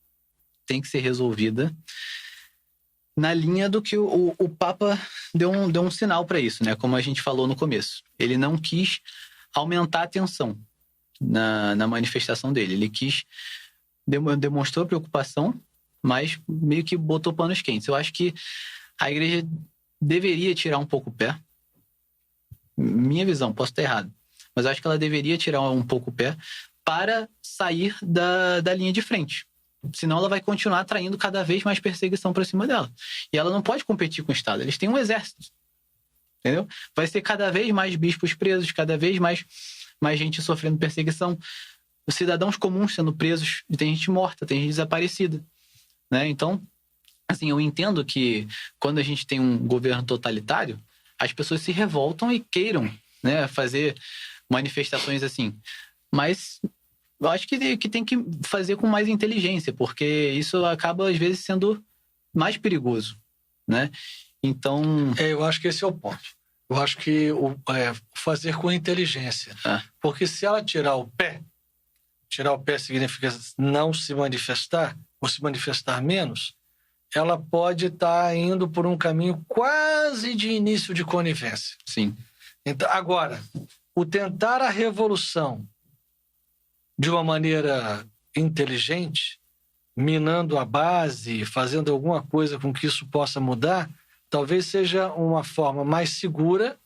tem que ser resolvida na linha do que o Papa deu um sinal para isso, né? Como a gente falou no começo. Ele não quis aumentar a tensão na manifestação dele. Ele demonstrou preocupação, mas meio que botou panos quentes. Eu acho que a igreja deveria tirar um pouco o pé. Minha visão, posso estar errado, mas acho que ela deveria tirar um pouco o pé para sair da linha de frente. Senão ela vai continuar atraindo cada vez mais perseguição para cima dela. E ela não pode competir com o Estado. Eles têm um exército. Entendeu? Vai ser cada vez mais bispos presos, cada vez mais gente sofrendo perseguição. Os cidadãos comuns sendo presos, e tem gente morta, tem gente desaparecida. Né? Então, assim, eu entendo que quando a gente tem um governo totalitário, as pessoas se revoltam e queiram, né, fazer manifestações assim. Mas eu acho que tem que fazer com mais inteligência, porque isso acaba, às vezes, sendo mais perigoso, né? Então... eu acho que esse é o ponto. Eu acho que fazer com inteligência. Porque se ela tirar o pé significa não se manifestar, ou se manifestar menos, ela pode estar indo por um caminho quase de início de conivência. Sim. Então, agora, o tentar a revolução de uma maneira inteligente, minando a base, fazendo alguma coisa com que isso possa mudar, talvez seja uma forma mais segura,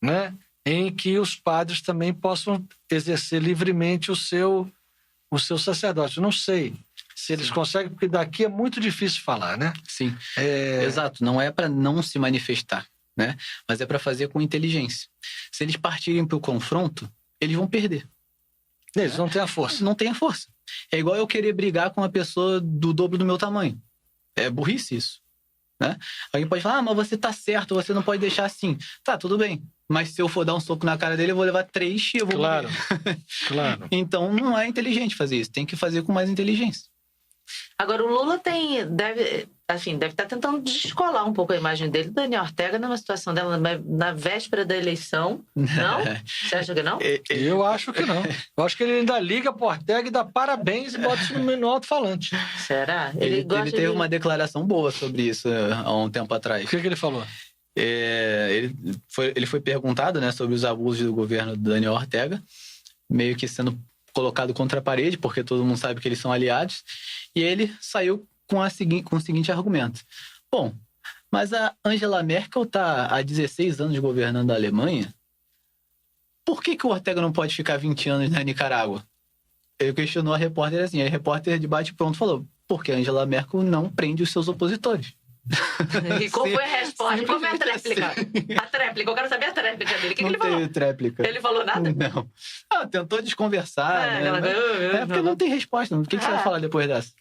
né, em que os padres também possam exercer livremente o seu sacerdócio. Não sei se eles conseguem, porque daqui é muito difícil falar, né? Sim, exato. Não é para não se manifestar, né? Mas é para fazer com inteligência. Se eles partirem para o confronto, eles vão perder. Eles não têm a força. Não tem a força. É igual eu querer brigar com uma pessoa do dobro do meu tamanho. É burrice isso, né? Alguém pode falar, mas você tá certo, você não pode deixar assim. Tá, tudo bem. Mas se eu for dar um soco na cara dele, eu vou levar 3 e eu vou Claro, morrer. claro. Então não é inteligente fazer isso. Tem que fazer com mais inteligência. Agora, o Lula deve estar tentando descolar um pouco a imagem dele. Daniel Ortega, numa situação dela, na véspera da eleição. Não? Você acha que não? Eu acho que não. Eu acho que ele ainda liga pro Ortega e dá parabéns e bota isso no alto-falante. Será? Ele teve uma declaração boa sobre isso há um tempo atrás. O que ele falou? Ele foi perguntado, né, sobre os abusos do governo do Daniel Ortega, meio que sendo colocado contra a parede, porque todo mundo sabe que eles são aliados, e ele saiu com o seguinte argumento. Bom, mas a Angela Merkel está há 16 anos governando a Alemanha, por que o Ortega não pode ficar 20 anos na Nicarágua? Ele questionou a repórter assim, a repórter de bate-pronto falou, porque a Angela Merkel não prende os seus opositores. E qual foi a resposta? Qual foi a tréplica? A tréplica, eu quero saber a tréplica dele. O que ele falou? Não teve tréplica. Ele falou nada? Não. Tentou desconversar, né? Porque não tem resposta. O que você vai falar depois dessa?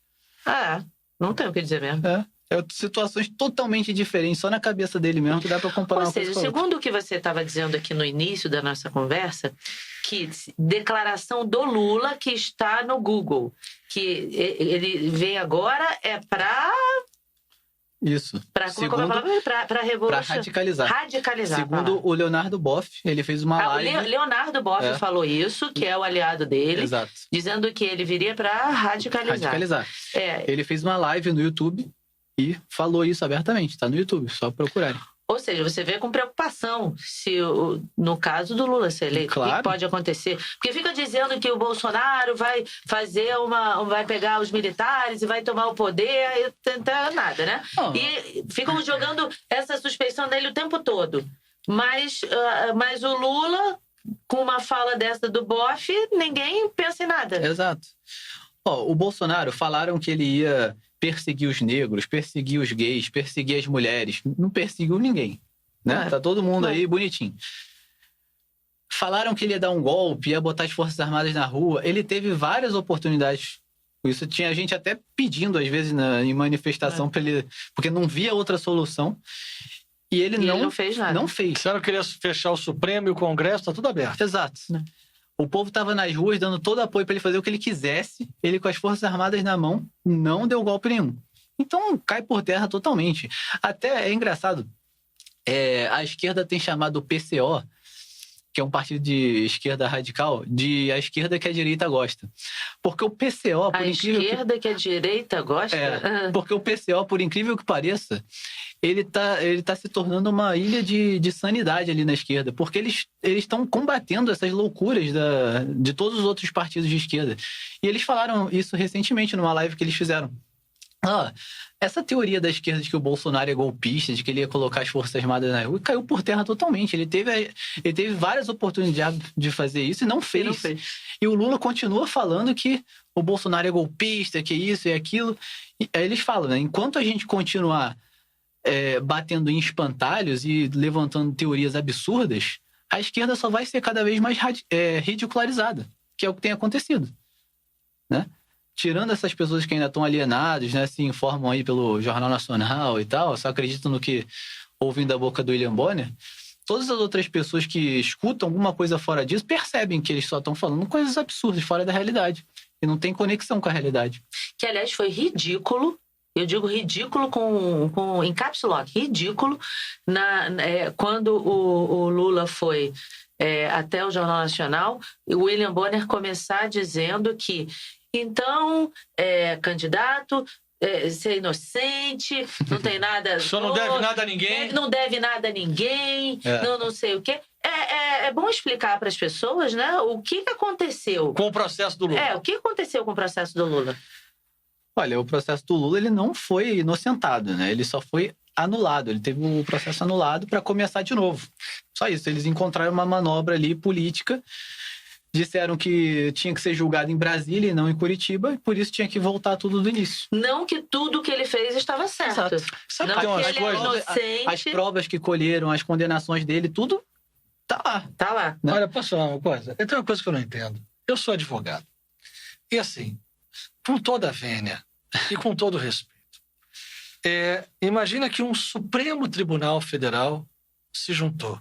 Não tem o que dizer mesmo. Situações totalmente diferentes, só na cabeça dele mesmo que dá para comparar. Ou seja, segundo o que você estava dizendo aqui no início da nossa conversa, que declaração do Lula que está no Google, que ele vem agora para... Isso. Para revolução. Para radicalizar. Radicalizar. Segundo o Leonardo Boff, ele fez uma live... O Leonardo Boff falou isso, que é o aliado dele. Exato. Dizendo que ele viria para radicalizar. Ele fez uma live no YouTube e falou isso abertamente. Está no YouTube, só procurarem. Ou seja, você vê com preocupação se, no caso do Lula ser eleito, claro. O que pode acontecer. Porque fica dizendo que o Bolsonaro vai vai pegar os militares e vai tomar o poder, e tentar nada, né? E ficam jogando essa suspeição nele o tempo todo. Mas o Lula, com uma fala dessa do Boff, ninguém pensa em nada. Exato. O Bolsonaro, falaram que ele ia perseguir os negros, perseguir os gays, perseguir as mulheres. Não perseguiu ninguém, né? Tá todo mundo aí bonitinho. Falaram que ele ia dar um golpe, ia botar as Forças Armadas na rua. Ele teve várias oportunidades. Isso tinha gente até pedindo, às vezes, em manifestação, pra ele, porque não via outra solução. E ele não fez nada. Não fez. Disseram que ele ia fechar o Supremo e o Congresso, tá tudo aberto. Exato. O povo estava nas ruas dando todo apoio para ele fazer o que ele quisesse. Ele, com as Forças Armadas na mão, não deu golpe nenhum. Então, cai por terra totalmente. Até é engraçado. A esquerda tem chamado o PCO, que é um partido de esquerda radical, de a esquerda que a direita gosta. Porque o PCO, por incrível que a direita gosta? Porque o PCO, por incrível que pareça, ele tá se tornando uma ilha de sanidade ali na esquerda, porque eles estão combatendo essas loucuras de todos os outros partidos de esquerda. E eles falaram isso recentemente numa live que eles fizeram. Essa teoria da esquerda de que o Bolsonaro é golpista, de que ele ia colocar as Forças Armadas na rua, caiu por terra totalmente. Ele teve várias oportunidades de fazer isso e não fez. E o Lula continua falando que o Bolsonaro é golpista, que isso e aquilo. E aí eles falam, né? Enquanto a gente continuar batendo em espantalhos e levantando teorias absurdas, a esquerda só vai ser cada vez mais ridicularizada, que é o que tem acontecido, né? Tirando essas pessoas que ainda estão alienadas, né, se informam aí pelo Jornal Nacional e tal, só acreditam no que ouvem da boca do William Bonner, todas as outras pessoas que escutam alguma coisa fora disso percebem que eles só estão falando coisas absurdas, fora da realidade, e não tem conexão com a realidade. Que, aliás, foi ridículo. Eu digo ridículo em caps lock, ridículo, quando o Lula foi até o Jornal Nacional, o William Bonner começar dizendo que, então, candidato, ser inocente, não tem nada... O senhor não deve nada a ninguém. Não deve nada a ninguém, não sei o quê. É bom explicar para as pessoas, né, o que aconteceu. Com o processo do Lula. O que aconteceu com o processo do Lula? Olha, o processo do Lula, ele não foi inocentado, né? Ele só foi anulado. Ele teve o processo anulado para começar de novo. Só isso. Eles encontraram uma manobra ali política, disseram que tinha que ser julgado em Brasília e não em Curitiba, e por isso tinha que voltar tudo do início. Não que tudo que ele fez estava certo. Exato. Sabe Não que tem umas que ele é coisas... inocente. As provas que colheram, as condenações dele, tudo tá lá. Tá lá. Não. Olha, posso falar uma coisa? Tem uma coisa que eu não entendo. Eu sou advogado. E assim, com toda a vênia e com todo o respeito, imagina que um Supremo Tribunal Federal se juntou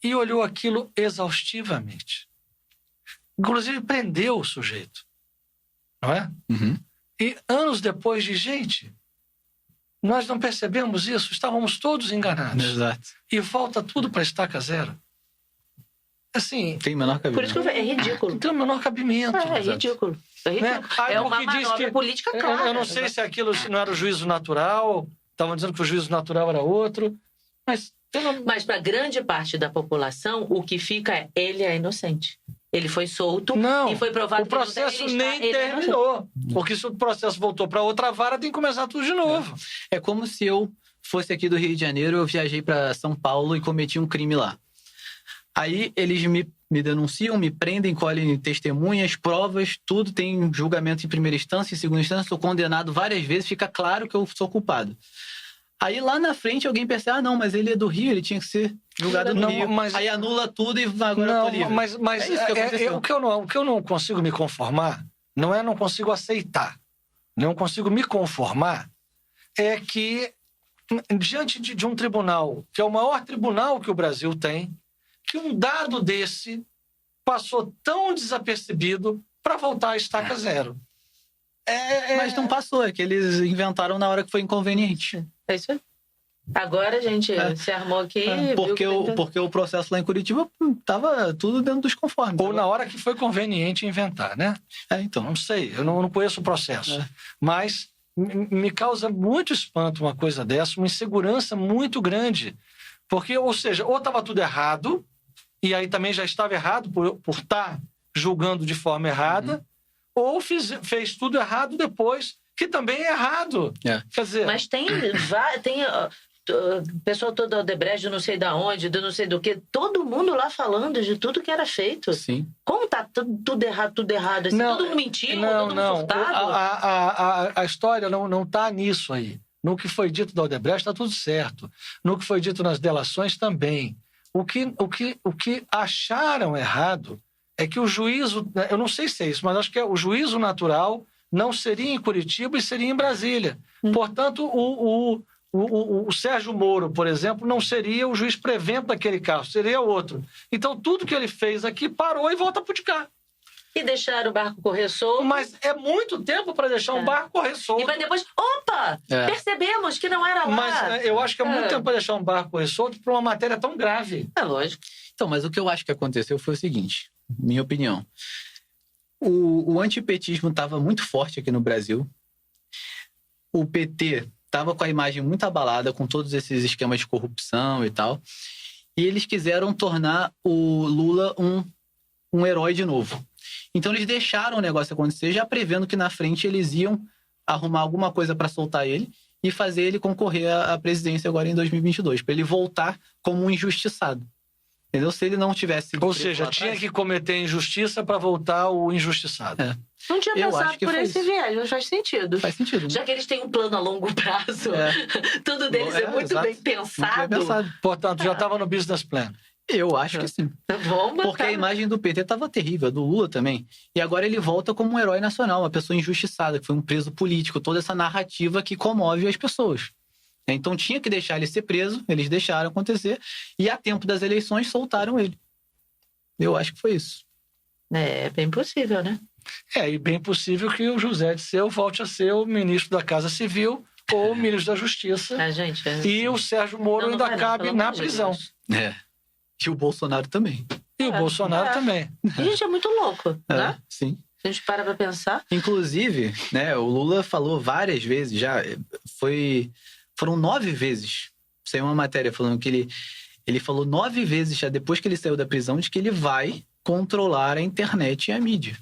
e olhou aquilo exaustivamente. Inclusive prendeu o sujeito. Não é? Uhum. E anos depois de, gente, nós não percebemos isso, estávamos todos enganados. Exato. E volta tudo para estaca zero. Assim, Tem o menor cabimento. Por isso que eu falei, é ridículo. não tem o menor cabimento. É ridículo. É ridículo. Né? Aí, É uma porque diz manobra que- política clara. Eu não sei se aquilo não era o juízo natural, estavam dizendo que o juízo natural era outro, mas... Mas para grande parte da população, o que fica é ele é inocente. Ele foi solto Não, e foi provado o processo que ele nem ele é inocente. terminou. Porque se o processo voltou para outra vara, tem que começar tudo de novo. É como se eu fosse aqui do Rio de Janeiro, eu viajei para São Paulo e cometi um crime lá. Aí eles me denunciam, me prendem, colhem testemunhas, provas, tudo, tem julgamento em primeira instância, em segunda instância, sou condenado várias vezes, fica claro que eu sou culpado. Aí lá na frente alguém percebe, não, mas ele é do Rio, ele tinha que ser julgado no Não, Rio. mas- Aí anula tudo e agora eu Não, tô livre. mas É isso que aconteceu. o que eu não consigo me conformar, não consigo aceitar, não consigo me conformar, é que diante de um tribunal, que é o maior tribunal que o Brasil tem, que um dado desse passou tão desapercebido para voltar à estaca zero. Mas não passou, é que eles inventaram na hora que foi inconveniente. É isso aí. Agora a gente se armou aqui. e viu que Porque o processo lá em Curitiba tava tudo dentro dos conformes. Ou na hora que foi conveniente inventar, né? Então. Não sei, eu não conheço o processo. É. Mas me causa muito espanto uma coisa dessa, uma insegurança muito grande. Porque, ou seja, ou estava tudo errado, e aí também já estava errado por estar julgando de forma errada, ou fez tudo errado depois, que também é errado. É. Quer dizer, Mas tem pessoa toda Odebrecht, não sei da onde, de não sei do que, todo mundo lá falando de tudo que era feito. Sim. Como tá tudo errado, assim, todo mundo mentindo, todo mundo furtado. A história não está nisso aí. No que foi dito da Odebrecht está tudo certo. No que foi dito nas delações também. O que acharam errado é que o juízo, eu não sei se é isso, mas acho que o juízo natural não seria em Curitiba e seria em Brasília. Portanto, o Sérgio Moro, por exemplo, não seria o juiz prevento daquele caso, seria outro. Então, tudo que ele fez aqui parou e volta para de cá. E deixaram o barco correr solto. Mas é muito tempo para deixar um barco correr solto. E vai depois, opa, percebemos que não era lá. Mas eu acho que é muito tempo para deixar um barco correr solto para uma matéria tão grave. É lógico. Então, mas o que eu acho que aconteceu foi o seguinte, minha opinião. O antipetismo estava muito forte aqui no Brasil. O PT estava com a imagem muito abalada com todos esses esquemas de corrupção e tal. E eles quiseram tornar o Lula um herói de novo. Então eles deixaram o negócio acontecer, já prevendo que na frente eles iam arrumar alguma coisa para soltar ele e fazer ele concorrer à presidência agora em 2022, para ele voltar como um injustiçado. Entendeu? Se ele não tivesse... Ou seja, tinha que cometer injustiça para voltar o injustiçado. É. Não tinha Eu pensado acho que por foi esse isso. viés, mas faz sentido. Faz sentido. Né? Já que eles têm um plano a longo prazo, tudo deles é muito exato. bem pensado. Muito bem pensado. Portanto, já estava no business plan. Eu acho que sim. Vamos botar. Porque a imagem do PT estava terrível, a do Lula também. E agora ele volta como um herói nacional, uma pessoa injustiçada, que foi um preso político, toda essa narrativa que comove as pessoas. Então tinha que deixar ele ser preso, eles deixaram acontecer, e a tempo das eleições soltaram ele. Eu acho que foi isso. É bem possível, né? E bem possível que o José Dirceu volte a ser o ministro da Casa Civil ou o ministro da Justiça. Gente, E o Sérgio Moro não ainda vai não, cabe pelo na amor de prisão. Deus. E o Bolsonaro também. E o Bolsonaro também. A gente é muito louco, né? Sim. A gente para pensar. Inclusive, né, o Lula falou várias vezes já, foram 9 vezes, saiu uma matéria falando que ele falou 9 vezes já depois que ele saiu da prisão de que ele vai controlar a internet e a mídia.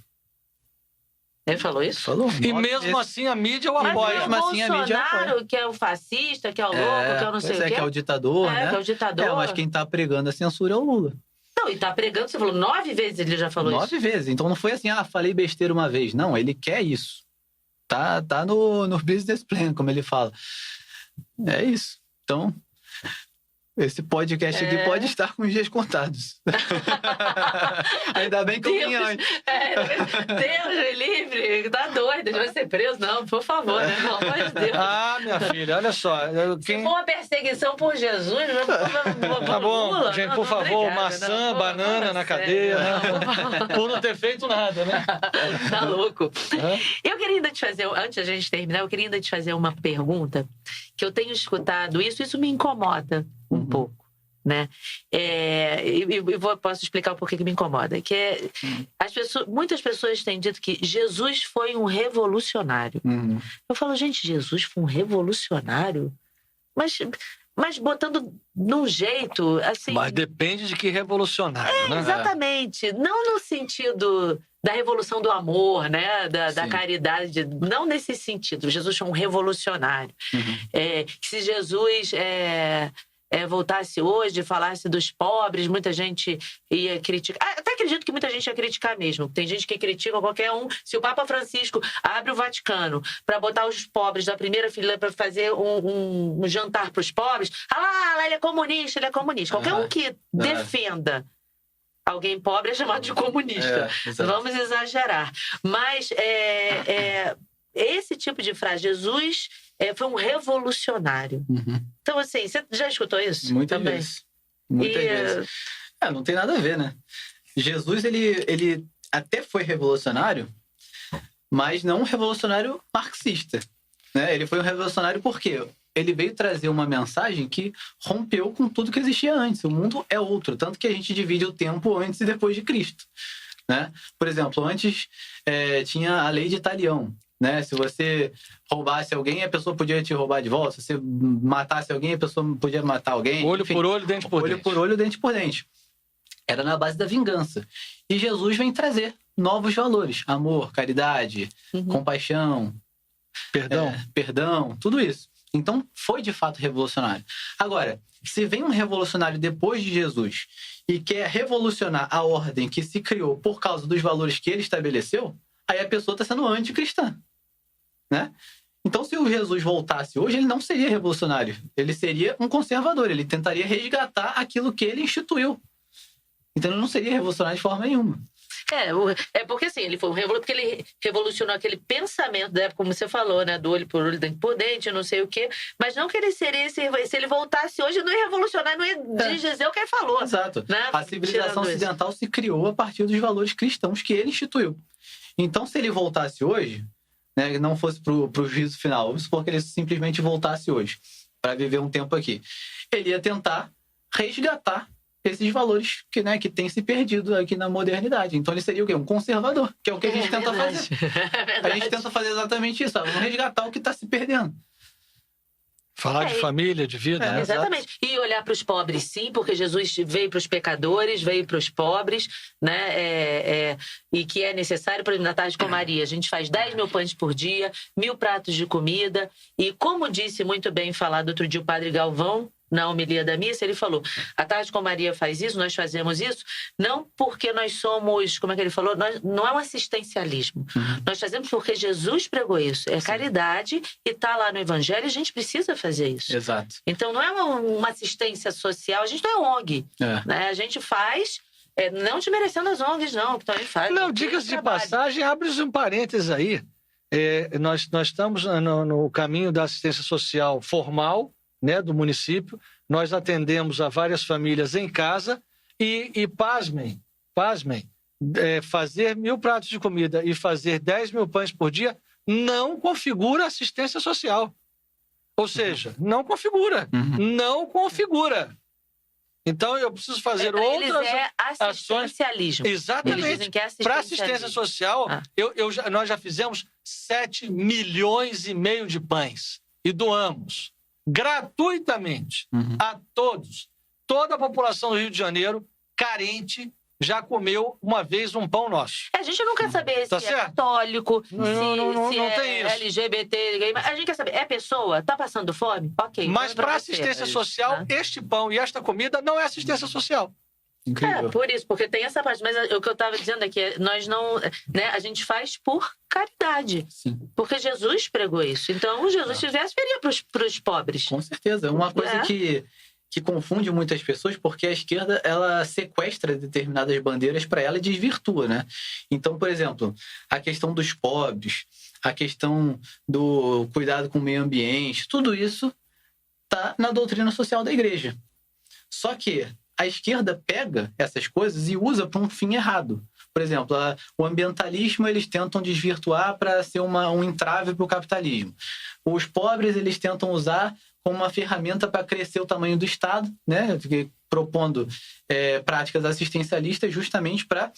Ele falou isso? Falou. E mesmo assim a mídia o apoia. Mas Mesmo assim, a mídia Bolsonaro, que é o fascista, que é o louco, que é o não sei o quê. que é o ditador, né? Que é o ditador. Mas quem tá pregando a censura é o Lula. Não, e tá pregando, você falou 9 vezes ele já falou 9 isso. vezes. Então não foi assim, falei besteira uma vez. Não, ele quer isso. Tá no business plan, como ele fala. É isso. Então, esse podcast aqui pode estar com os dias contados. Ainda bem que eu vim antes. Deus me livre, tá doido, ele vai ser preso? Não, por favor, né? Pelo amor de Deus. Minha filha, olha só. Se for uma perseguição por Jesus, Tá bom, Lula, gente, não, por favor, obrigada, maçã, não, banana na cadeia, né? Por não ter feito nada, né? Tá louco. Eu queria ainda te fazer, antes da gente terminar, eu queria ainda te fazer uma pergunta, que eu tenho escutado isso me incomoda um pouco, né? Posso explicar o porquê que me incomoda. Que muitas pessoas têm dito que Jesus foi um revolucionário. Eu falo, gente, Jesus foi um revolucionário? Mas botando num jeito, assim... Mas depende de que revolucionário, né? Exatamente. Não no sentido da revolução do amor, né? Da caridade. Não nesse sentido. Jesus foi um revolucionário. Se Jesus voltasse hoje e falasse dos pobres, muita gente ia criticar. Até acredito que muita gente ia criticar mesmo. Tem gente que critica qualquer um. Se o Papa Francisco abre o Vaticano para botar os pobres da primeira fila para fazer um jantar para os pobres, ele é comunista, ele é comunista. Qualquer um que defenda alguém pobre é chamado de comunista. Vamos exagerar. Mas esse tipo de frase, Jesus foi um revolucionário. Então, assim, você já escutou isso? Muitas vezes. Muitas vezes. Não tem nada a ver, né? Jesus, ele até foi revolucionário, mas não um revolucionário marxista, né? Ele foi um revolucionário porque ele veio trazer uma mensagem que rompeu com tudo que existia antes. O mundo é outro, tanto que a gente divide o tempo antes e depois de Cristo, né? Por exemplo, antes tinha a lei de Talião, né? Se você roubasse alguém, a pessoa podia te roubar de volta. Se você matasse alguém, a pessoa podia matar alguém. Olho por olho, dente por dente. Olho por olho, dente por dente. Era na base da vingança. E Jesus vem trazer novos valores. Amor, caridade, compaixão, perdão, tudo isso. Então, foi de fato revolucionário. Agora, se vem um revolucionário depois de Jesus e quer revolucionar a ordem que se criou por causa dos valores que ele estabeleceu, aí a pessoa está sendo anticristã, né? Então, se o Jesus voltasse hoje, ele não seria revolucionário. Ele seria um conservador. Ele tentaria resgatar aquilo que ele instituiu. Então, ele não seria revolucionário de forma nenhuma. Porque assim, ele foi porque ele revolucionou aquele pensamento da época, como você falou, né? Do olho por olho, dente por dente, não sei o quê. Mas não que ele seria, se ele voltasse hoje, não ia revolucionar, não ia dizer o que ele falou. Exato. Né? A civilização ocidental se criou a partir dos valores cristãos que ele instituiu. Então, se ele voltasse hoje, né, não fosse pro juízo final, vamos supor que ele simplesmente voltasse hoje para viver um tempo aqui, ele ia tentar resgatar esses valores que têm se perdido aqui na modernidade. Então ele seria o quê? Um conservador, que é o que a gente tenta fazer. A gente tenta fazer exatamente isso, vamos resgatar o que está se perdendo. Falar de família, de vida. Né? Exatamente. E olhar para os pobres, sim, porque Jesus veio para os pecadores, veio para os pobres, né? E que é necessário, por exemplo, na tarde com Maria, a gente faz 10 mil pães por dia, 1000 pratos de comida. E como disse muito bem falado outro dia o padre Galvão, na homilia da missa, ele falou, a tarde com Maria faz isso, nós fazemos isso, não porque nós somos, como é que ele falou? Não é um assistencialismo. Nós fazemos porque Jesus pregou isso. É caridade e está lá no Evangelho, a gente precisa fazer isso. Exato. Então não é uma assistência social, a gente não é ONG. Né? A gente faz, não desmerecendo as ONGs, não, que também faz. Não, dicas de passagem, abre um parênteses aí. Nós estamos no caminho da assistência social formal, né, do município, nós atendemos a várias famílias em casa e pasmem, fazer 1000 pratos de comida e fazer 10 mil pães por dia não configura assistência social. Ou seja, não configura. Então, eu preciso fazer Pra eles outras é assistencialismo. Eles Exatamente. dizem que é Para assistencialismo. assistência social, Ah. nós já fizemos 7,5 milhões de pães e doamos gratuitamente a todos. Toda a população do Rio de Janeiro, carente, já comeu uma vez um pão nosso. A gente não quer saber Tá se é certo? católico, se Não é tem isso. LGBT. A gente quer saber, é pessoa? Tá passando fome? Ok. Mas põe pra para você. assistência social, Né? este pão e esta comida não é assistência social. Incrível. Por isso, porque tem essa parte. Mas o que eu estava dizendo aqui é nós não. Né, a gente faz por caridade. Sim. Porque Jesus pregou isso. Então, se Jesus tivesse, viria para os pobres. Com certeza. Uma coisa que confunde muitas pessoas, porque a esquerda ela sequestra determinadas bandeiras para ela e desvirtua, né? Então, por exemplo, a questão dos pobres, a questão do cuidado com o meio ambiente, tudo isso está na doutrina social da igreja. Só que a esquerda pega essas coisas e usa para um fim errado. Por exemplo, o ambientalismo eles tentam desvirtuar para ser um entrave para o capitalismo. Os pobres eles tentam usar como uma ferramenta para crescer o tamanho do Estado, né? Propondo práticas assistencialistas justamente para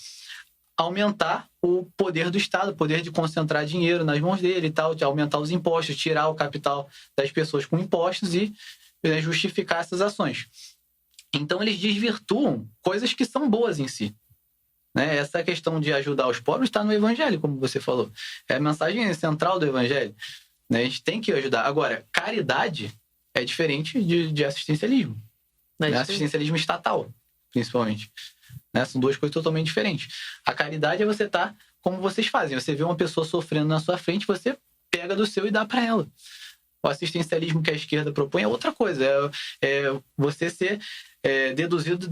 aumentar o poder do Estado, o poder de concentrar dinheiro nas mãos dele e tal, de aumentar os impostos, tirar o capital das pessoas com impostos e justificar essas ações. Então, eles desvirtuam coisas que são boas em si. Né? Essa questão de ajudar os pobres está no Evangelho, como você falou. É a mensagem central do Evangelho. Né? A gente tem que ajudar. Agora, caridade é diferente de assistencialismo. Né? Assistencialismo estatal, principalmente. Né? São duas coisas totalmente diferentes. A caridade é você estar como vocês fazem. Você vê uma pessoa sofrendo na sua frente, você pega do seu e dá para ela. O assistencialismo que a esquerda propõe é outra coisa. É você ser deduzido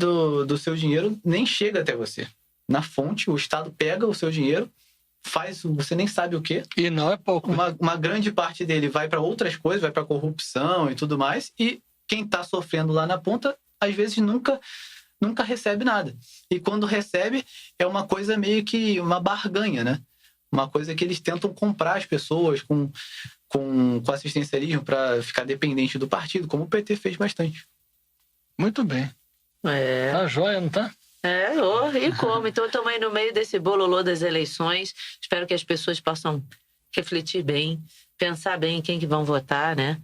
do seu dinheiro, nem chega até você. Na fonte, o Estado pega o seu dinheiro, faz você nem sabe o quê. E não é pouco. Uma grande parte dele vai para outras coisas, vai para corrupção e tudo mais. E quem está sofrendo lá na ponta, às vezes nunca recebe nada. E quando recebe, é uma coisa meio que uma barganha, né? Uma coisa que eles tentam comprar as pessoas com assistencialismo para ficar dependente do partido, como o PT fez bastante. Muito bem. Tá joia, não tá? E como? Então, estamos aí no meio desse bololô das eleições. Espero que as pessoas possam refletir bem, pensar bem em quem que vão votar, né?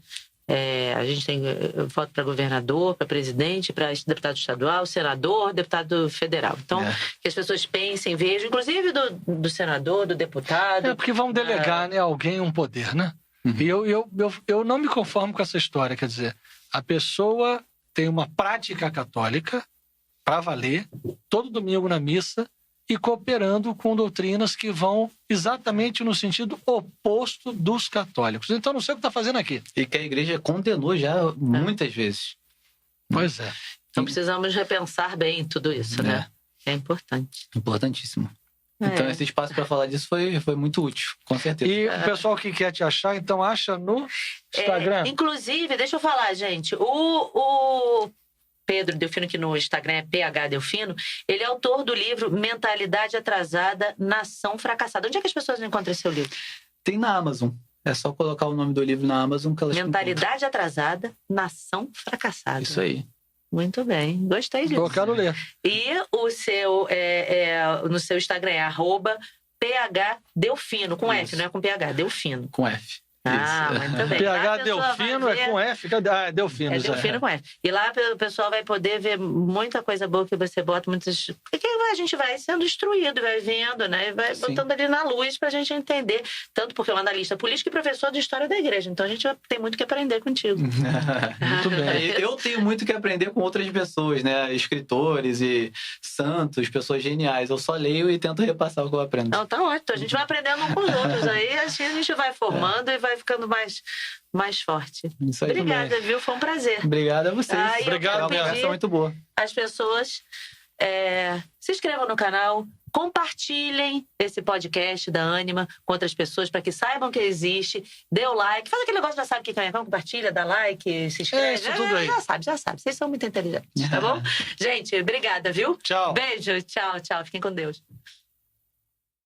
A gente tem voto para governador, para presidente, para deputado estadual, senador, deputado federal. Então, que as pessoas pensem, vejam, inclusive do senador, do deputado. Porque vão delegar né, alguém um poder, né? E eu não me conformo com essa história. Quer dizer, a pessoa tem uma prática católica para valer, todo domingo na missa, e cooperando com doutrinas que vão exatamente no sentido oposto dos católicos. Então, não sei o que está fazendo aqui. E que a igreja condenou já muitas vezes. Pois é. Então, precisamos repensar bem tudo isso, né? É importante. Importantíssimo. Então, esse espaço para falar disso foi muito útil, com certeza. E o pessoal que quer te achar, então, acha no Instagram? Inclusive, deixa eu falar, gente, o Pedro Delfino, que no Instagram é PH Delfino, ele é autor do livro Mentalidade Atrasada, Nação Fracassada. Onde é que as pessoas encontram esse seu livro? Tem na Amazon. É só colocar o nome do livro na Amazon que elas Mentalidade Atrasada, Nação Fracassada. Isso aí. Muito bem, gostei disso. Eu quero ler. E o seu, no seu Instagram é @PH Delfino, com F, não é com PH, Delfino. Com F. Muito bem. PH Delfino é com F? É Delfino. É Delfino com F. E lá o pessoal vai poder ver muita coisa boa que você bota, muitas. Porque a gente vai sendo instruído, vai vendo, né? E vai botando ali na luz pra gente entender. Tanto porque é um analista político e professor de história da igreja. Então a gente tem muito que aprender contigo. Muito bem. Eu tenho muito que aprender com outras pessoas, né? Escritores e santos, pessoas geniais. Eu só leio e tento repassar o que eu aprendo. Não, tá ótimo. A gente vai aprendendo um com os outros. Aí assim a gente vai formando e vai ficando mais forte. Isso aí. Obrigada, também. viu? Foi um prazer. Obrigado a vocês. Obrigado, uma conversa muito boa. As pessoas se inscrevam no canal, compartilhem esse podcast da Ânima com outras pessoas para que saibam que existe, dê o like, faz aquele negócio, já sabe o que é, compartilha, dá like, se inscreve. Isso tudo aí. Já sabe, vocês são muito inteligentes, tá bom? Gente, obrigada, viu? Tchau. Beijo, tchau, fiquem com Deus.